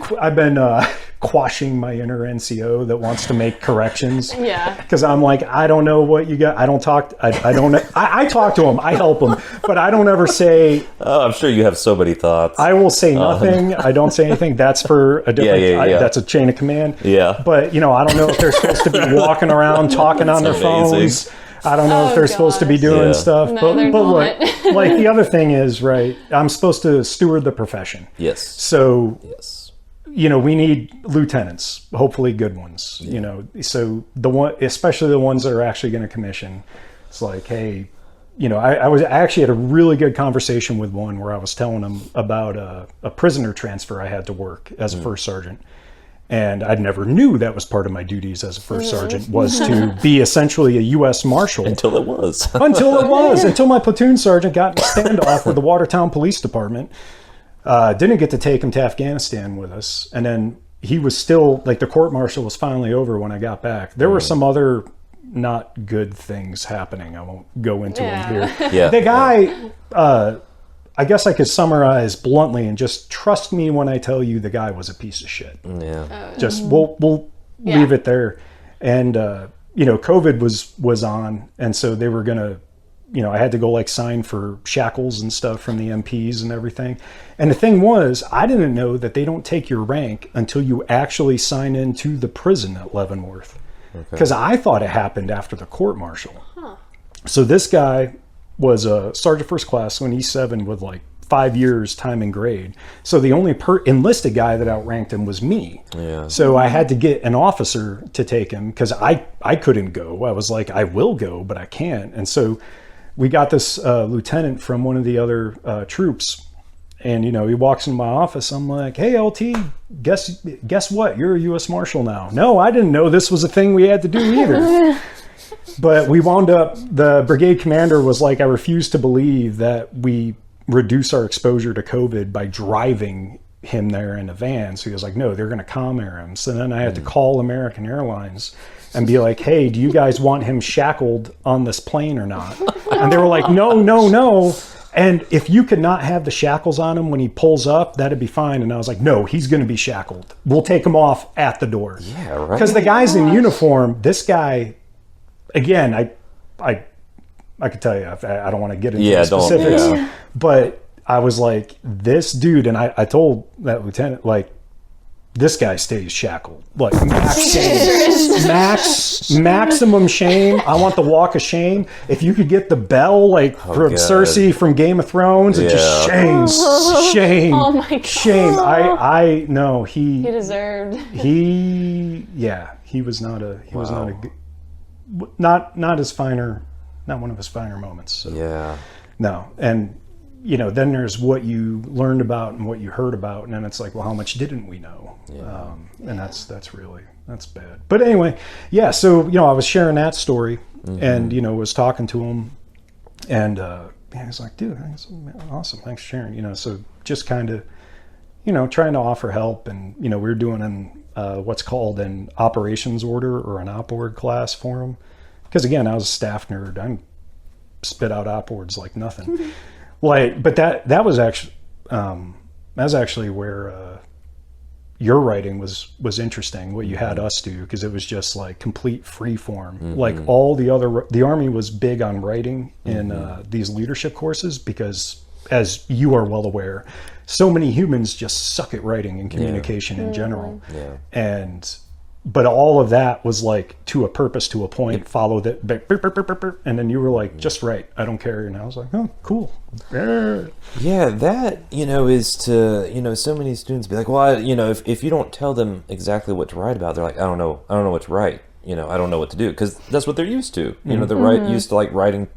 quashing my inner NCO that wants to make corrections. Yeah. Because I'm like, I don't know what you got. I don't talk. I don't. I talk to them. I help them, but I don't ever say. Oh, I'm sure you have so many thoughts. I will say nothing. I don't say anything. That's for a different. Yeah. That's a chain of command. Yeah. But I don't know if they're supposed to be walking around talking on their amazing. phones. I don't know if they're supposed to be doing stuff. No, they're but not. look, like the other thing is, right, I'm supposed to steward the profession. Yes. So, Yes. we need lieutenants, hopefully good ones, so especially the ones that are actually going to commission. It's like, hey, I actually had a really good conversation with one where I was telling him about a prisoner transfer I had to work as a first sergeant. And I never knew that was part of my duties as a first sergeant, was to be essentially a U.S. Marshal. Until it was. Until my platoon sergeant got in a standoff with the Watertown Police Department. Didn't get to take him to Afghanistan with us. And then he was still, like, the court-martial was finally over when I got back. There were some other not good things happening. I won't go into them here. Yeah. The guy, I guess I could summarize bluntly and just trust me when I tell you the guy was a piece of shit. Yeah. Just we'll leave it there. And COVID was on, and so they were gonna, I had to go like sign for shackles and stuff from the MPs and everything. And the thing was, I didn't know that they don't take your rank until you actually sign into the prison at Leavenworth, because I thought it happened after the court-martial. So this guy was a sergeant first class when he's 7 with like 5 years time and grade. So the only enlisted guy that outranked him was me. Yeah. So I had to get an officer to take him because I couldn't go. I was like, I will go, but I can't. And so we got this lieutenant from one of the other troops. And, he walks into my office. I'm like, hey, LT, guess what? You're a U.S. Marshal now. No, I didn't know this was a thing we had to do either. But we wound up, the brigade commander was like, I refuse to believe that we reduce our exposure to COVID by driving him there in a van. So he was like, no, they're going to calm air him. So then I had to call American Airlines and be like, hey, do you guys want him shackled on this plane or not? And they were like, no. And if you could not have the shackles on him when he pulls up, that'd be fine. And I was like, no, he's going to be shackled. We'll take him off at the door. Yeah, right. Because the guy's in uniform. This guy, again, I could tell you, I don't want to get into the specifics, but I was like, this dude, and I told that lieutenant, like, this guy stays shackled, like maximum shame. I want the walk of shame. If you could get the bell, like from Cersei from Game of Thrones, it just shame. Oh my God. Shame. I no, he deserved. He was not a good, not his finer, not one of his finer moments. So. Yeah. No, and then there's what you learned about and what you heard about, and then it's like, well, how much didn't we know? Yeah. And that's bad. But anyway, yeah. So I was sharing that story, and was talking to him, and he was like, dude, that's awesome, thanks for sharing. So just kind of, trying to offer help, and we were doing what's called an operations order or an op org class for him, because again, I was a staff nerd. I spit out op ords like nothing. But that was actually where your writing was interesting. What you had us do, because it was just like complete free form. Like all the Army was big on writing in these leadership courses, because as you are well aware, so many humans just suck at writing and communication in general. Yeah. But all of that was like to a purpose, to a point, follow that, and then you were like, just write, I don't care. And I was like, oh, cool. Yeah, that, is to, so many students be like, well, if you don't tell them exactly what to write about, they're like, I don't know what to write. I don't know what to do, because that's what they're used to. They're used to like writing,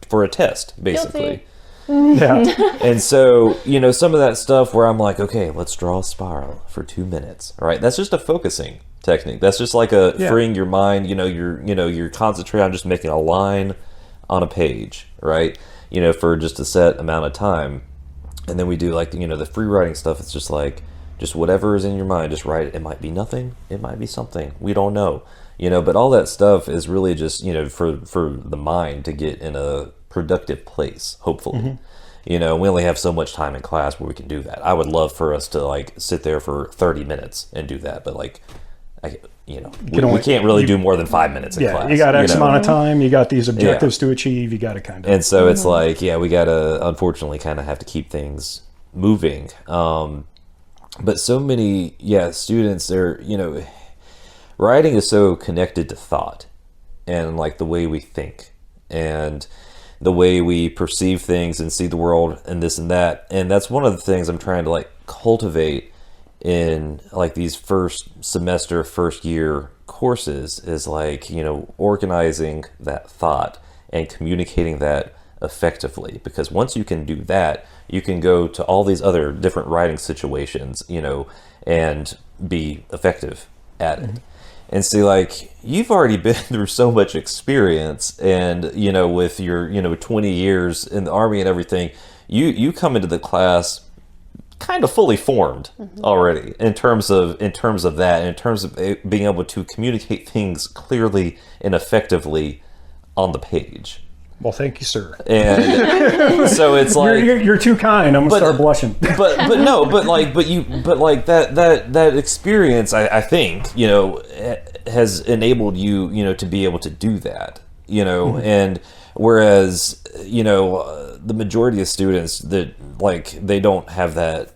for a test, basically. Yeah. And so, some of that stuff where I'm like, okay, let's draw a spiral for 2 minutes. All right. That's just a focusing technique. That's just like freeing your mind. You're concentrating on just making a line on a page, right? For just a set amount of time. And then we do like, the free writing stuff. It's just like, just whatever is in your mind, just write it. It might be nothing. It might be something. We don't know, but all that stuff is really just, for the mind to get in a productive place, hopefully. We only have so much time in class where we can do that. I would love for us to like sit there for 30 minutes and do that, but like, we can't really do more than 5 minutes in class. You got X amount of time, you got these objectives to achieve, you got to kind of. And so it's like, we got to unfortunately kind of have to keep things moving. But so many, students, they're, writing is so connected to thought and like the way we think and the way we perceive things and see the world and this and that. And that's one of the things I'm trying to like cultivate in like these first year courses, is like, organizing that thought and communicating that effectively, because once you can do that, you can go to all these other different writing situations, and be effective at it. And see, like, you've already been through so much experience, and with your 20 years in the Army and everything, you come into the class kind of fully formed already in terms of that, in terms of being able to communicate things clearly and effectively on the page. Well, thank you, sir. And so it's like you're too kind. I'm gonna start blushing. but that experience, I think, has enabled you, to be able to do that, and whereas, the majority of students that they don't have that.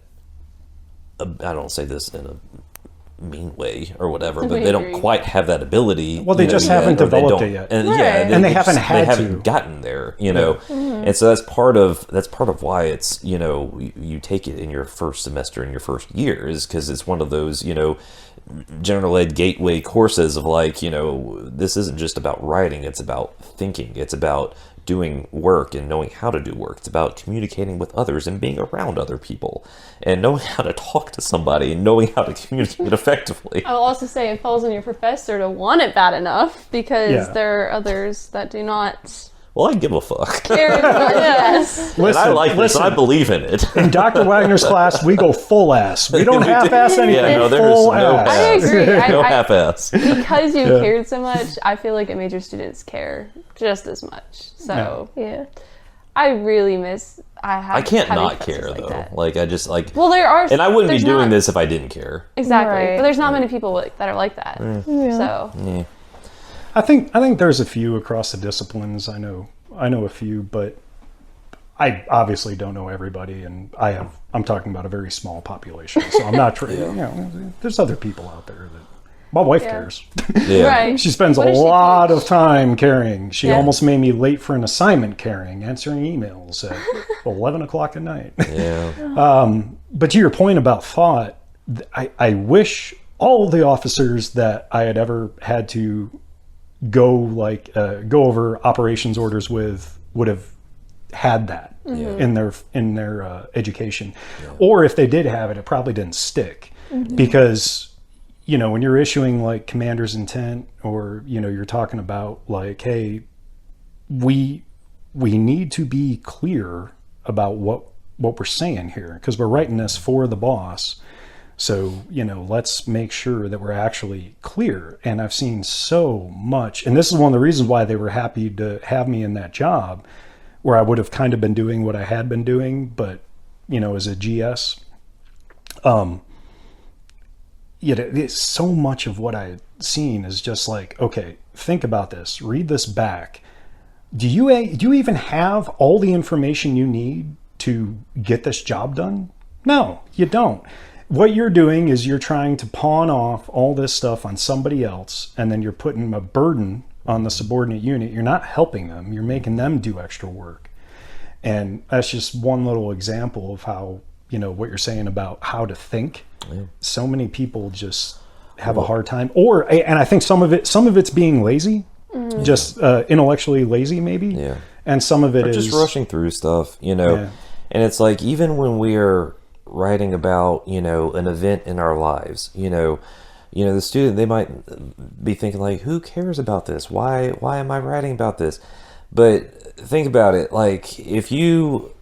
I don't say this in a mean way or whatever, but they don't quite have that ability. Well, they just haven't developed it yet, and they haven't gotten there, and so that's part of why it's you take it in your first semester in your first year, is because it's one of those general ed gateway courses of this isn't just about writing, it's about thinking, it's about doing work and knowing how to do work. It's about communicating with others and being around other people and knowing how to talk to somebody and knowing how to communicate effectively. I'll also say it falls on your professor to want it bad enough, because there are others that do not. Well, I give a fuck. Yes. Listen, and I like this. I believe in it. In Dr. Wagner's class, we go full ass. We don't half-ass anything. Yeah, no, there's no ass. I agree. No half-ass. Because you cared so much, I feel like it made your students care just as much. So, yeah. I really miss... I can't not care, though. I just, Well, there are... And I wouldn't be doing this if I didn't care. Exactly. Right. But there's not many people that are like that. So... Yeah. I think there's a few across the disciplines. I know a few, but I obviously don't know everybody, and I'm talking about a very small population, so I'm not trying. There's other people out there that my wife cares. Yeah. Right. She spends a lot of time caring. She almost made me late for an assignment caring, answering emails at 11 o'clock at night. Yeah. But to your point about thought, I wish all the officers that I had ever had to go over operations orders with would have had that in their education, or if they did have it, it probably didn't stick, because when you're issuing commander's intent, or you're talking about hey, we need to be clear about what we're saying here, because we're writing this for the boss. So, let's make sure that we're actually clear. And I've seen so much, and this is one of the reasons why they were happy to have me in that job, where I would have kind of been doing what I had been doing, but, as a GS. So much of what I've seen is just okay, think about this, read this back. Do you even have all the information you need to get this job done? No, you don't. What you're doing is you're trying to pawn off all this stuff on somebody else, and then you're putting a burden on the subordinate unit. You're not helping them. You're making them do extra work. And that's just one little example of how, what you're saying about how to think. Yeah. So many people just have a hard time. And I think some of it's being lazy, just intellectually lazy maybe. Yeah. And some of it is just rushing through stuff, and it's even when we're writing about an event in our lives, the student, they might be thinking who cares about this, why am I writing about this? But think about it, if you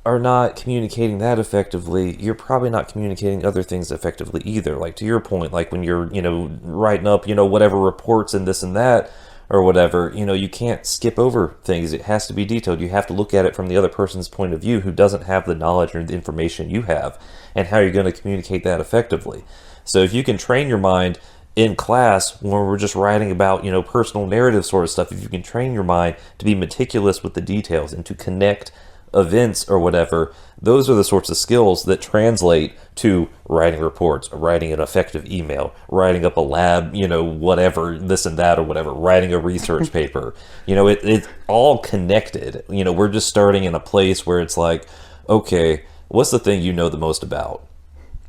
are not communicating that effectively, you're probably not communicating other things effectively either. To your point, when you're writing up whatever reports and this and that or whatever, you can't skip over things. It has to be detailed. You have to look at it from the other person's point of view who doesn't have the knowledge or the information you have, and how you're going to communicate that effectively. So if you can train your mind in class when we're just writing about, personal narrative sort of stuff, if you can train your mind to be meticulous with the details and to connect events or whatever, those are the sorts of skills that translate to writing reports, writing an effective email, writing up a lab, whatever, this and that or whatever, writing a research paper. It's all connected. We're just starting in a place where it's okay, what's the thing you know the most about?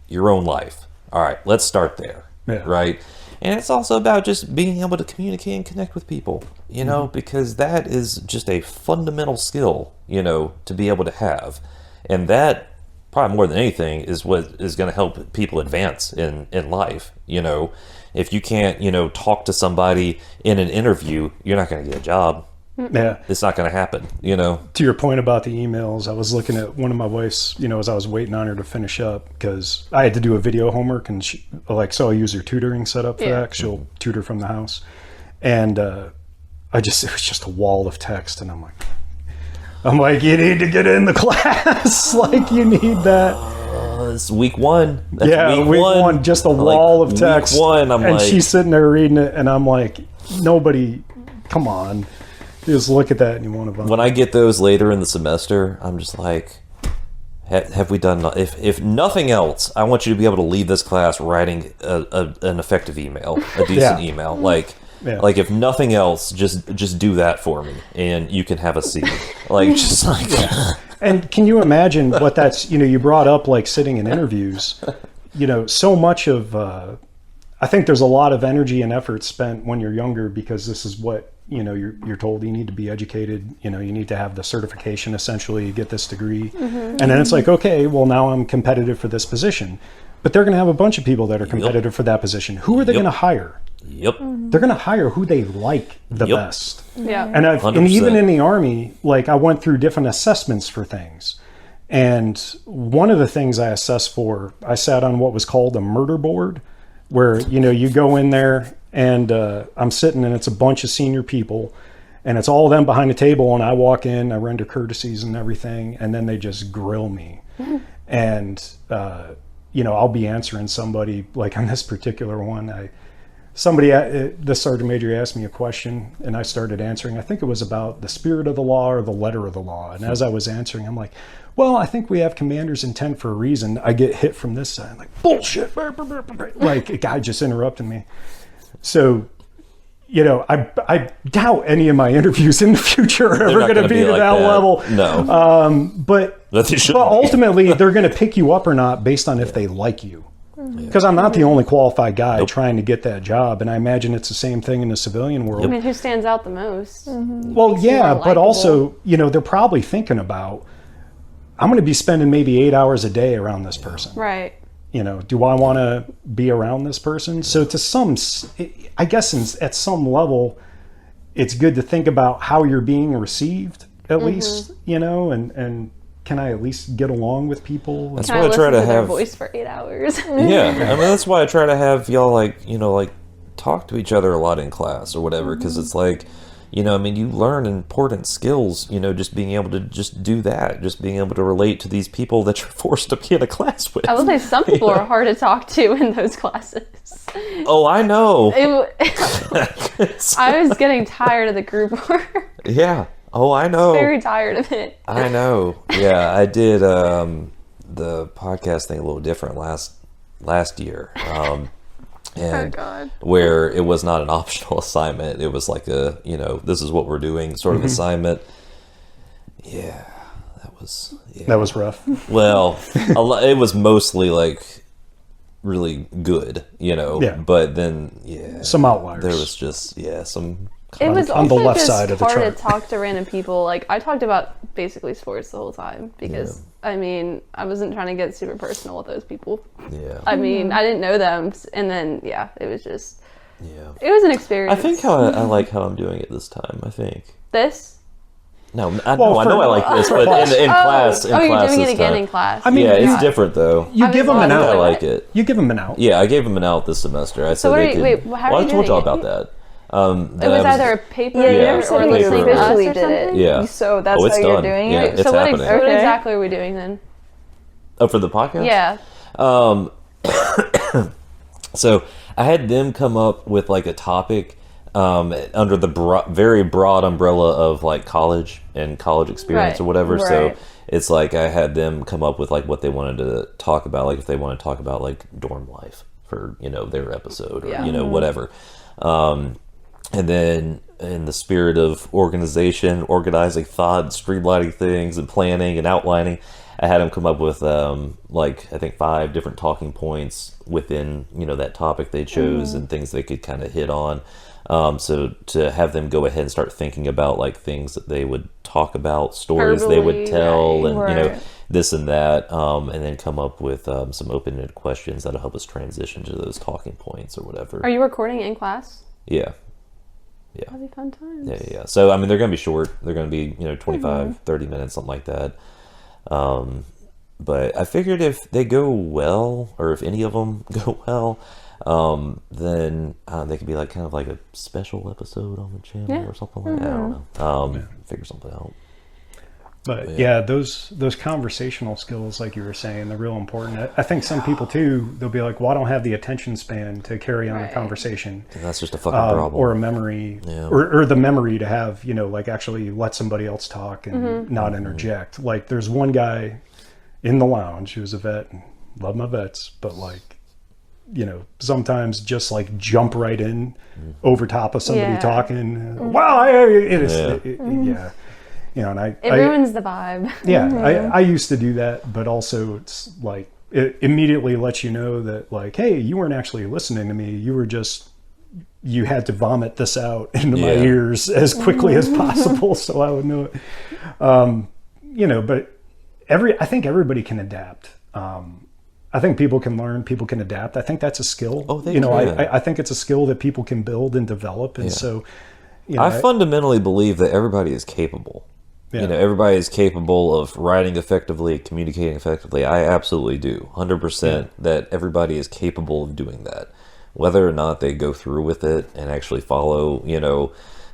Your own life. All right, let's start there, right? And it's also about just being able to communicate and connect with people, you know, because that is just a fundamental skill, you know, to be able to have. And that, probably more than anything, is what is going to help people advance in life, you know. If you can't, you know, talk to somebody in an interview, you're not going to get a job. Yeah. It's not going to happen, you know. To your point about the emails, I was looking at one of my wife's, you know, as I was waiting on her to finish up, because I had to do a video homework, and she, like, so I use her tutoring setup for that, 'cause she'll tutor from the house. And it was just a wall of text, and I'm like, you need to get in the class. Like, you need that. It's week one. That's week one, just a wall of text. Week one, and she's sitting there reading it, and I'm like, nobody, come on. You just look at that and you want to. When I get those later in the semester, I'm just like, have we done? If nothing else, I want you to be able to leave this class writing an effective email, a decent email. Like if nothing else, just do that for me, and you can have a C. Like just like. And can you imagine what that's? You know, you brought up like sitting in interviews. You know, so much of. I think there's a lot of energy and effort spent when you're younger, because this is what, you know, you're told you need to be educated, you know, you need to have the certification, essentially, you get this degree. And then it's like, okay, well, now I'm competitive for this position. But they're going to have a bunch of people that are competitive for that position. Who are they going to hire? They're going to hire who they like the best. And even in the Army, like, I went through different assessments for things. And one of the things I assessed for, I sat on what was called a murder board, where, you know, you go in there and I'm sitting, and it's a bunch of senior people, and it's all them behind the table, and I walk in, I render courtesies and everything, and then they just grill me. And, you know, I'll be answering somebody, like on this particular one, the sergeant major asked me a question, and I started answering. I think it was about the spirit of the law or the letter of the law. And as I was answering, I'm like, well, I think we have commander's intent for a reason. I get hit from this side, like, bullshit. Like, a guy just interrupted me. So, you know, I doubt any of my interviews in the future are ever going to be to that level. No. But ultimately, they're going to pick you up or not based on if they like you. Because I'm not the only qualified guy trying to get that job, and I imagine it's the same thing in the civilian world. I mean, who stands out the most? Well, yeah, but also, you know, they're probably thinking about, I'm going to be spending maybe 8 hours a day around this person. Right. You know, do I want to be around this person? So I guess at some level, it's good to think about how you're being received, at least, you know, and can I at least get along with people? That's why I try to have their voice for 8 hours. Yeah, I mean, that's why I try to have y'all, like, you know, like, talk to each other a lot in class or whatever, because it's like, you know, I mean, you learn important skills, you know, just being able to just do that, just being able to relate to these people that you're forced to be in a class with. I will say some people are hard to talk to in those classes. Oh, I know. I was getting tired of the group work. Yeah. Oh, I know. Very tired of it. I know. Yeah, I did the podcast thing a little different last year. And where it was not an optional assignment, it was like a, you know, this is what we're doing sort of assignment. Yeah, that was rough. Well, it was mostly like really good, you know. Yeah. But then, some outliers. There was just some. It was on the also left just side of the hard chart. to talk to random people. Like, I talked about basically sports the whole time because, I mean, I wasn't trying to get super personal with those people. Yeah. I mean, I didn't know them, and then, it was just, it was an experience. I think I like how I'm doing it this time, I think. This? No, I know I like this, but in class. You're doing it again in class. I mean, it's different though. You give them an out. I like it. You give them an out. Yeah, I gave them an out this semester. I said how are you I told y'all doing about that. It was either a paper or listening to us or did it. something? Yeah. So that's how you're doing it? it? So what exactly are we doing then? Oh, for the podcast? Yeah. So I had them come up with like a topic under the very broad umbrella of like college and college experience or whatever. Right. So it's like I had them come up with like what they wanted to talk about, like if they want to talk about like dorm life for, you know, their episode or, you know, whatever. And then in the spirit of organization, organizing thought, streamlining things and planning and outlining, I had them come up with like I think 5 different talking points within that topic they chose and things they could kind of hit on. So to have them go ahead and start thinking about like things that they would talk about, stories they would tell, and this and that, and then come up with some open-ended questions that'll help us transition to those talking points or whatever. Are you recording in class? Yeah. That'll be fun times. Yeah. So I mean, they're going to be short. They're going to be 25, 30 minutes, something like that. But I figured if they go well, or if any of them go well, then they could be like kind of like a special episode on the channel or something like that. I don't know. Figure something out. But yeah, those conversational skills, like you were saying, they're real important. I think some people too, they'll be like, well, I don't have the attention span to carry on a conversation. And that's just a fucking problem. Or a memory, or the memory to have, like actually let somebody else talk and not interject. Like there's one guy in the lounge who's a vet, and love my vets, but like, sometimes just like jump right in over top of somebody talking. Wow, and it ruins the vibe. I used to do that, but also it's like it immediately lets you know that like, hey, you weren't actually listening to me. You had to vomit this out into my ears as quickly as possible so I would know it. But I think everybody can adapt. I think people can learn, people can adapt. I think that's a skill. Oh, they can. I think it's a skill that people can build and develop. And so, I fundamentally believe that everybody is capable. Yeah. Everybody is capable of writing effectively, communicating effectively. I absolutely do. 100% that everybody is capable of doing that. Whether or not they go through with it and actually follow,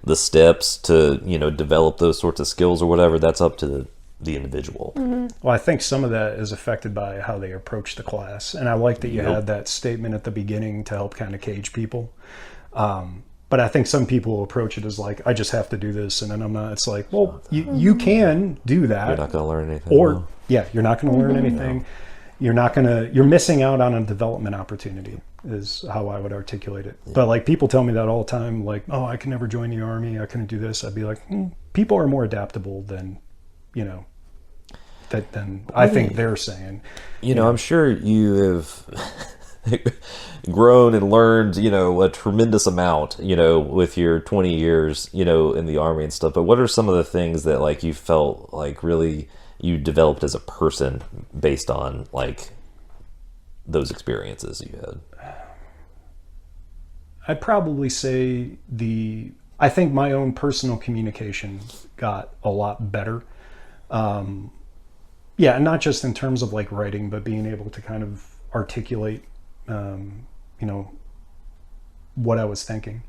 the steps to, develop those sorts of skills or whatever, that's up to the individual. Well, I think some of that is affected by how they approach the class. And I like that you had that statement at the beginning to help kind of cage people. But I think some people approach it as like, I just have to do this. And then I'm not, it's like, well, you can do that. You're not going to learn anything. Or, you're not going to learn anything. No. You're missing out on a development opportunity is how I would articulate it. But like people tell me that all the time, like, oh, I can never join the Army. I couldn't do this. I'd be like, people are more adaptable than, I think they're saying. I'm sure you have grown and learned, a tremendous amount, with your 20 years, in the Army and stuff. But what are some of the things that like you felt like really you developed as a person based on like those experiences you had? I'd probably say I think my own personal communication got a lot better. And not just in terms of like writing, but being able to kind of articulate, what I was thinking.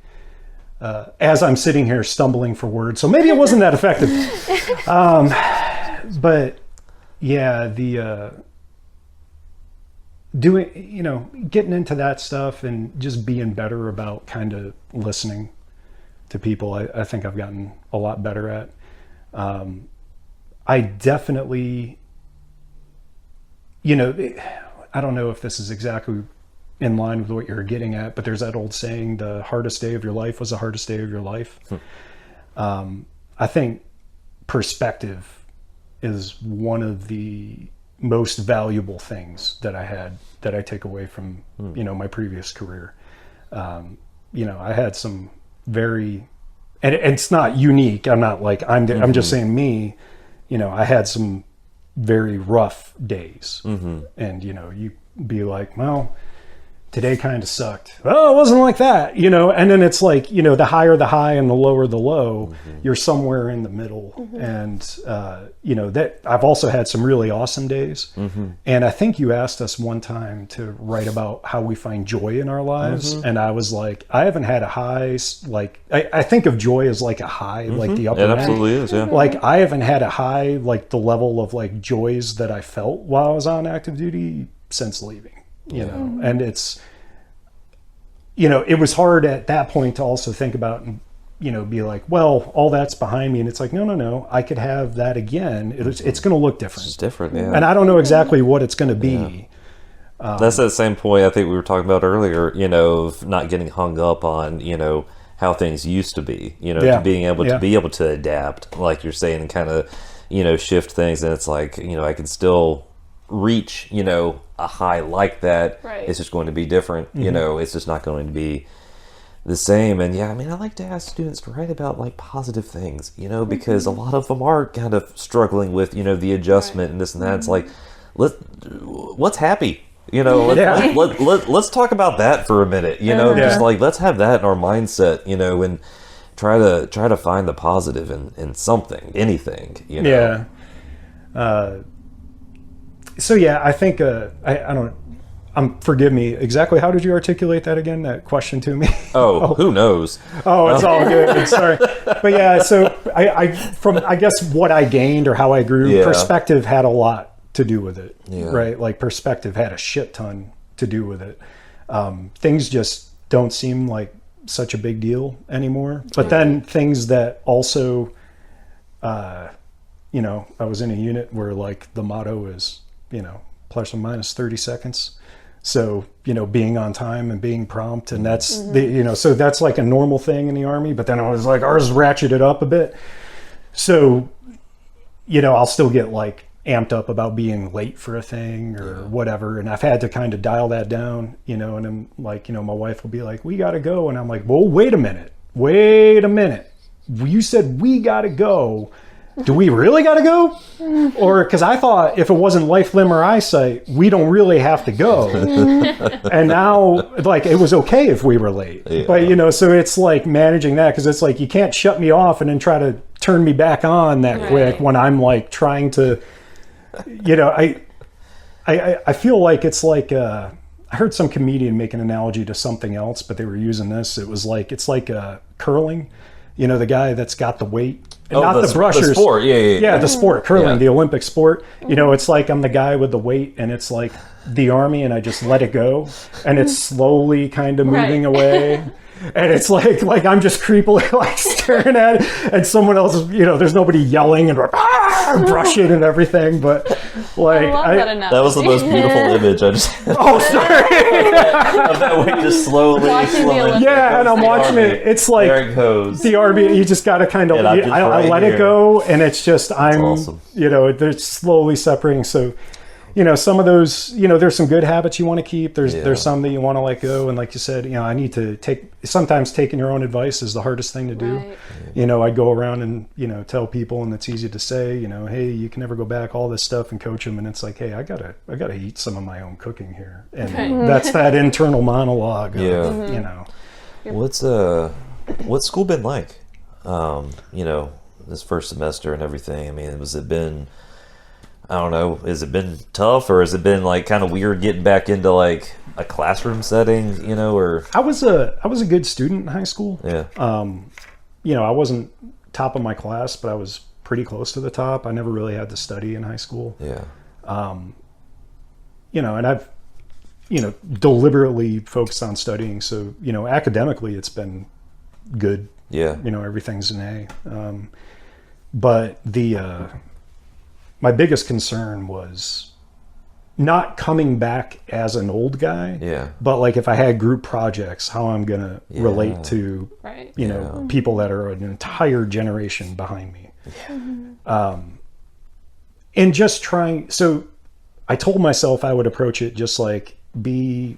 As I'm sitting here stumbling for words, so maybe it wasn't that effective. But yeah, getting into that stuff and just being better about kind of listening to people, I think I've gotten a lot better at. I definitely, I don't know if this is exactly in line with what you're getting at, but there's that old saying, the hardest day of your life was the hardest day of your life. I think perspective is one of the most valuable things that I take away from, my previous career. I had some very, and it's not unique. I'm not like, I'm just saying me, I had some very rough days and, you be like, well, today kind of sucked. Oh, it wasn't like that, and then it's like, the higher the high and the lower the low, you're somewhere in the middle. And, that I've also had some really awesome days. And I think you asked us one time to write about how we find joy in our lives. And I was like, I haven't had a high, like, I think of joy as like a high, like the upper end. It absolutely is, yeah. Like I haven't had a high, like the level of like joys that I felt while I was on active duty since leaving. And it's, it was hard at that point to also think about and, be like, well, all that's behind me. And it's like, no, I could have that again. It's going to look different. It's different, yeah. And I don't know exactly what it's going to be. Yeah. That's that same point I think we were talking about earlier, of not getting hung up on, how things used to be, to being able to adapt, like you're saying, and kind of, shift things, and it's like, I can still reach, a high like that. Right. It's just going to be different. It's just not going to be the same. And I like to ask students to write about like positive things, because a lot of them are kind of struggling with, the adjustment and this and that. It's like, what's happy? Let's talk about that for a minute, just like, let's have that in our mindset, and try to find the positive in something, anything, Yeah. I think, I don't, forgive me, exactly how did you articulate that again, that question to me? Oh, who knows? Oh, it's all good. Sorry. But so I guess what I gained or how I grew, perspective had a lot to do with it, right? Like perspective had a shit ton to do with it. Things just don't seem like such a big deal anymore. But then things that also, I was in a unit where like the motto is, plus or minus 30 seconds. So, being on time and being prompt, and that's so that's like a normal thing in the Army, but then I was like, ours ratcheted up a bit. So, I'll still get like amped up about being late for a thing or whatever. And I've had to kind of dial that down, and I'm like, my wife will be like, we got to go. And I'm like, well, wait a minute. You said we got to go. Do we really got to go? Or because I thought if it wasn't life, limb, or eyesight, we don't really have to go. And now, like, it was okay if we were late. But, so it's like managing that, because it's like you can't shut me off and then try to turn me back on that quick when I'm like trying to, I feel like it's like, I heard some comedian make an analogy to something else, but they were using this. It was like, it's like curling, the guy that's got the weight. And not the brushers. The sport, yeah. The sport, curling, the Olympic sport. It's like I'm the guy with the weight, and it's like the Army, and I just let it go, and it's slowly kind of moving away. And it's like I'm just creepily like staring at it, and someone else is, there's nobody yelling and brushing and everything, but like that was the most beautiful image I just oh sorry of that way just slowly and I'm watching it. It's like there it goes. The Army, you just got to kind of I let it go, and it's just I'm awesome. They're slowly separating. So some of those, there's some good habits you want to keep. There's some that you want to let go. And like you said, I need to sometimes taking your own advice is the hardest thing to do. Right. I'd go around and, tell people, and it's easy to say, hey, you can never go back, all this stuff, and coach them. And it's like, hey, I gotta eat some of my own cooking here. And that's that internal monologue. What's school been like? This first semester and everything. I mean, I don't know, has it been tough, or has it been like kind of weird getting back into like a classroom setting, or? I was a good student in high school. Yeah. I wasn't top of my class, but I was pretty close to the top. I never really had to study in high school. Yeah. And I've, deliberately focused on studying. So, academically it's been good. Yeah. Everything's an A. But my biggest concern was not coming back as an old guy, but like if I had group projects, how I'm going to relate to, people that are an entire generation behind me. And just trying, so I told myself I would approach it just like be,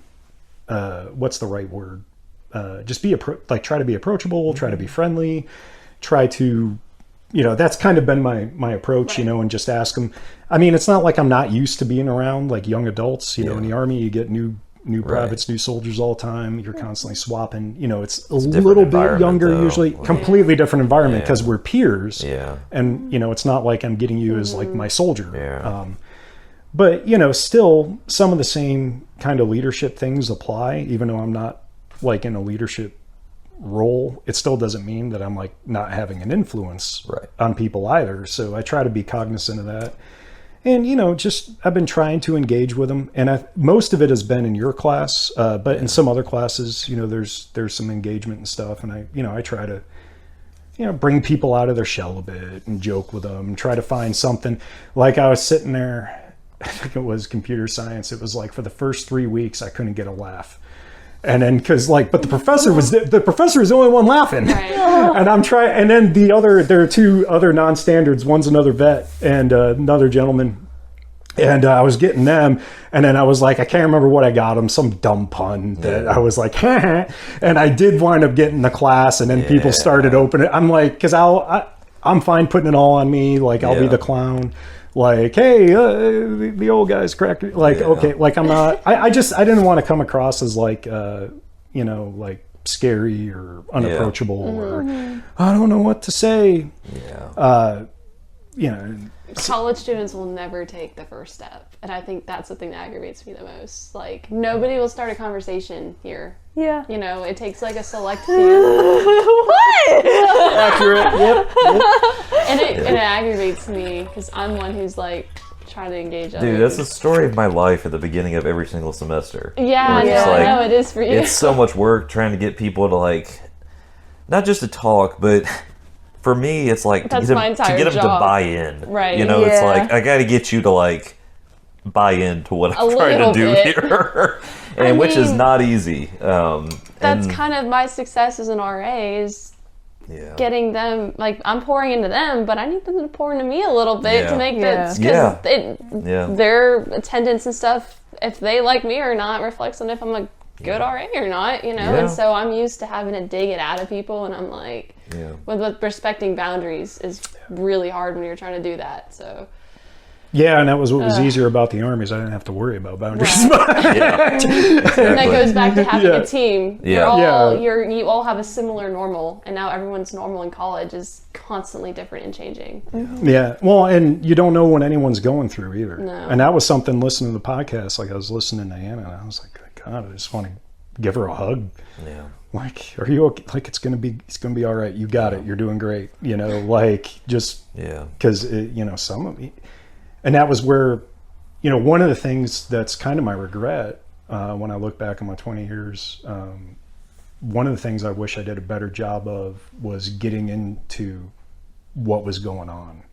what's the right word? Just be, try to be approachable, try to be friendly, try to, that's kind of been my approach, and just ask them. I mean, it's not like I'm not used to being around like young adults, in the Army, you get new privates, new soldiers all the time. You're constantly swapping, it's a little bit younger, usually completely different environment because we're peers. And, it's not like I'm getting you as like my soldier. But, still some of the same kind of leadership things apply, even though I'm not like in a leadership role. It still doesn't mean that I'm like not having an influence on people either. So I try to be cognizant of that. And, just I've been trying to engage with them. And most of it has been in your class, but in some other classes, there's some engagement and stuff. And I try to, bring people out of their shell a bit and joke with them and try to find something. Like I was sitting there, I think it was computer science. It was like for the first 3 weeks, I couldn't get a laugh. And then, because but the professor was the only one laughing. Right. And I'm trying, and then there are two other non-standards. One's another vet and another gentleman. And I was getting them, and then I was like, I can't remember what I got them, some dumb pun that I was like, and I did wind up getting the class, and then people started opening. I'm like, because I'm fine putting it all on me, like I'll be the clown. Like, hey, the old guy's cracked. Like, okay, like I'm not. I didn't want to come across as like, like scary or unapproachable or I don't know what to say. College students will never take the first step, and I think that's the thing that aggravates me the most. Like, nobody will start a conversation here. Yeah. It takes like a select few. What? Accurate. Yep. And it aggravates me because I'm one who's like trying to engage others. Dude, that's the story of my life at the beginning of every single semester. Yeah, I know it is for you. It's so much work trying to get people to like, not just to talk, but for me, it's like to get them to buy in. Right. It's like, I got to get you to like buy into what I'm trying to do here. And which is not easy. That's kind of my success as an RA is getting them, like, I'm pouring into them, but I need them to pour into me a little bit to make this, because their attendance and stuff, if they like me or not, reflects on if I'm a good RA or not, and so I'm used to having to dig it out of people, and I'm like, with respecting boundaries is really hard when you're trying to do that, so. Yeah, and that was what was easier about the Army is I didn't have to worry about boundaries. Right. And that goes back to having a team. You all have a similar normal, and now everyone's normal in college is constantly different and changing. Yeah, well, and you don't know what anyone's going through either. No. And that was something listening to the podcast. Like I was listening to Anna, and I was like, God, I just want to give her a hug. Yeah. Like, are you okay? Like, it's gonna be all right. You got it. You're doing great. Like just because some of me. And that was where, one of the things that's kind of my regret when I look back on my 20 years, one of the things I wish I did a better job of was getting into what was going on.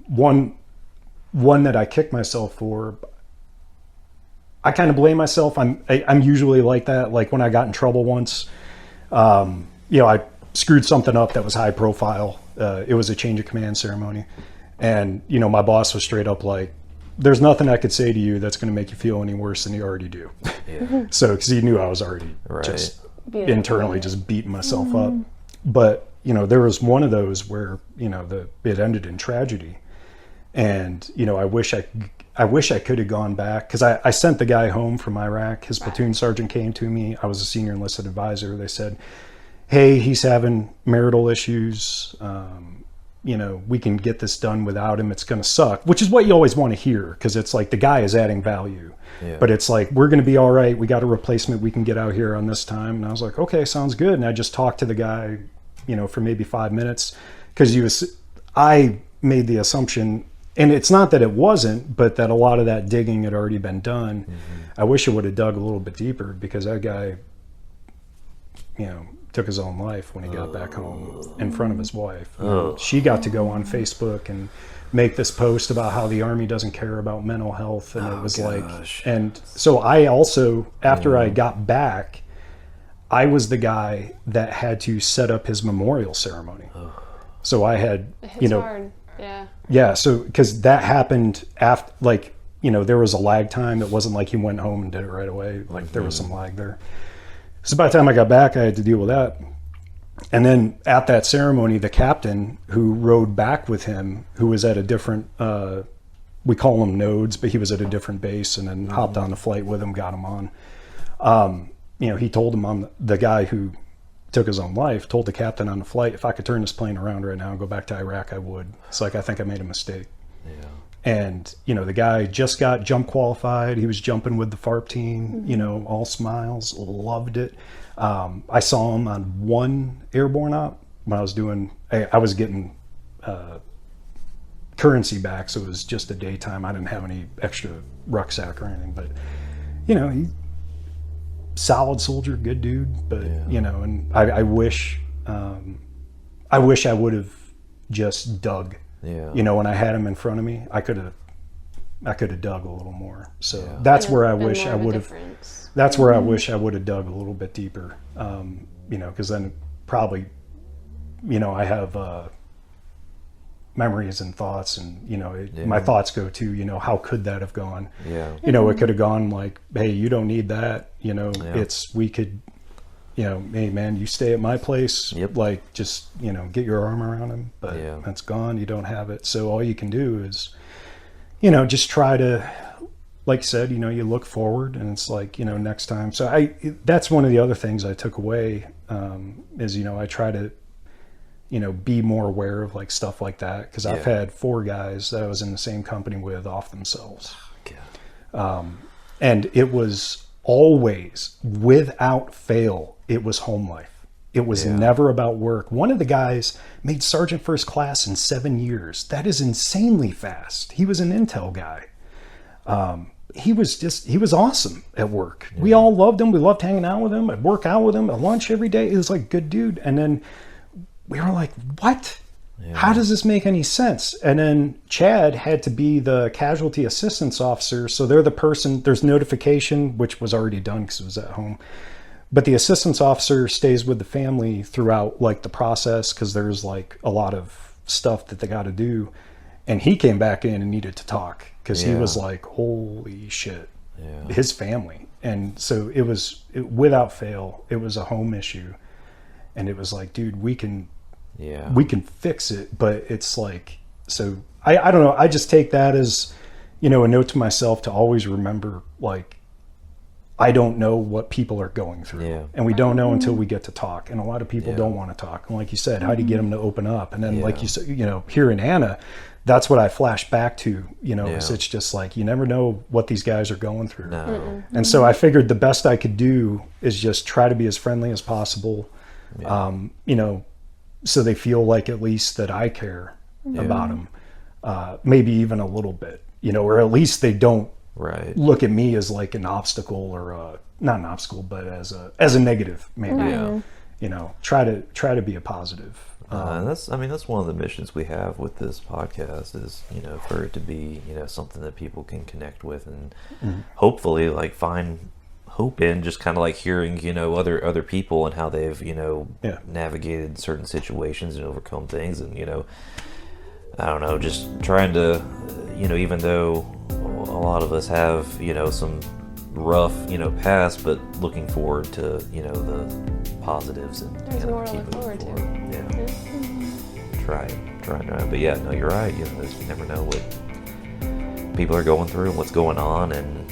One that I kicked myself for, I kind of blame myself. I'm usually like that. Like when I got in trouble once, I screwed something up that was high profile. It was a change of command ceremony. And, my boss was straight up like, there's nothing I could say to you that's going to make you feel any worse than you already do. Yeah. So, because he knew I was already just internally just beating myself up. But, there was one of those where, it ended in tragedy. And, I wish I could have gone back, because I sent the guy home from Iraq. His platoon sergeant came to me. I was a senior enlisted advisor. They said, hey, he's having marital issues. We can get this done without him. It's going to suck, which is what you always want to hear, because it's like the guy is adding value. Yeah. But it's like, we're going to be all right. We got a replacement we can get out here on this time. And I was like, okay, sounds good. And I just talked to the guy, for maybe 5 minutes, because I made the assumption, and it's not that it wasn't, but that a lot of that digging had already been done. Mm-hmm. I wish I would have dug a little bit deeper, because that guy, took his own life when he got back home in front of his wife. She got to go on Facebook and make this post about how the Army doesn't care about mental health. And it was like, and so I also, after I got back, I was the guy that had to set up his memorial ceremony. So I had, it's hard. Yeah. Yeah. So, cause that happened after, like, there was a lag time. It wasn't like he went home and did it right away. Like there was some lag there. So by the time I got back, I had to deal with that. And then at that ceremony, the captain who rode back with him, who was at a different, we call them nodes, but he was at a different base, and then hopped on the flight with him, got him on. He told him, the guy who took his own life, told the captain on the flight, if I could turn this plane around right now and go back to Iraq, I would. It's like, I think I made a mistake. Yeah. And, the guy just got jump qualified. He was jumping with the FARP team, all smiles, loved it. I saw him on one airborne op when I was I was getting currency back, so it was just a daytime. I didn't have any extra rucksack or anything, but, he solid soldier, good dude, but, and I wish I would have just dug. Yeah. When I had him in front of me, I could have dug a little more. So that's where I wish I would have. that's where I wish I would have dug a little bit deeper, because then probably, I have memories and thoughts, and my thoughts go to how could that have gone? Yeah. It could have gone like, hey, you don't need that. We could, hey man, you stay at my place. Yep. Like just get your arm around him, but that's gone. You don't have it. So all you can do is, just try to, like you said, you look forward, and it's like, next time. So that's one of the other things I took away, is, I try to, be more aware of like stuff like that. Cause I've had 4 guys that I was in the same company with off themselves. And it was always, without fail, it was home life. It was never about work. One of the guys made Sergeant First Class in 7 years. That is insanely fast. He was an intel guy. He was awesome at work. We all loved him. We loved hanging out with him. I'd work out with him at lunch every day. He was like, good dude. And then we were like, what? Yeah. How does this make any sense? And then Chad had to be the casualty assistance officer. So they're the person, there's notification, which was already done because it was at home. But the assistance officer stays with the family throughout like the process, because there's like a lot of stuff that they got to do. And he came back in and needed to talk because he was like, holy shit, his family. And so without fail, it was a home issue. And it was like, dude, we can fix it. But it's like, so I don't know. I just take that as, a note to myself to always remember, like, I don't know what people are going through. Yeah. And we don't know until we get to talk. And a lot of people don't want to talk. And like you said, how do you get them to open up? And then like you said, here in Anna, that's what I flash back to, is it's just like, you never know what these guys are going through. No. And so I figured the best I could do is just try to be as friendly as possible. So they feel like at least that I care about them, maybe even a little bit, or at least they don't look at me as like an obstacle, or not an obstacle, but as a negative, maybe. Try to be a positive. That's one of the missions we have with this podcast is, for it to be, something that people can connect with, and hopefully like find hope in, just kind of like hearing, other people and how they've, navigated certain situations and overcome things. And, I don't know, just trying to, even though a lot of us have, some rough, past, but looking forward to, the positives and there's more to look forward to. Try. But yeah, no, you're right. You never know what people are going through and what's going on, and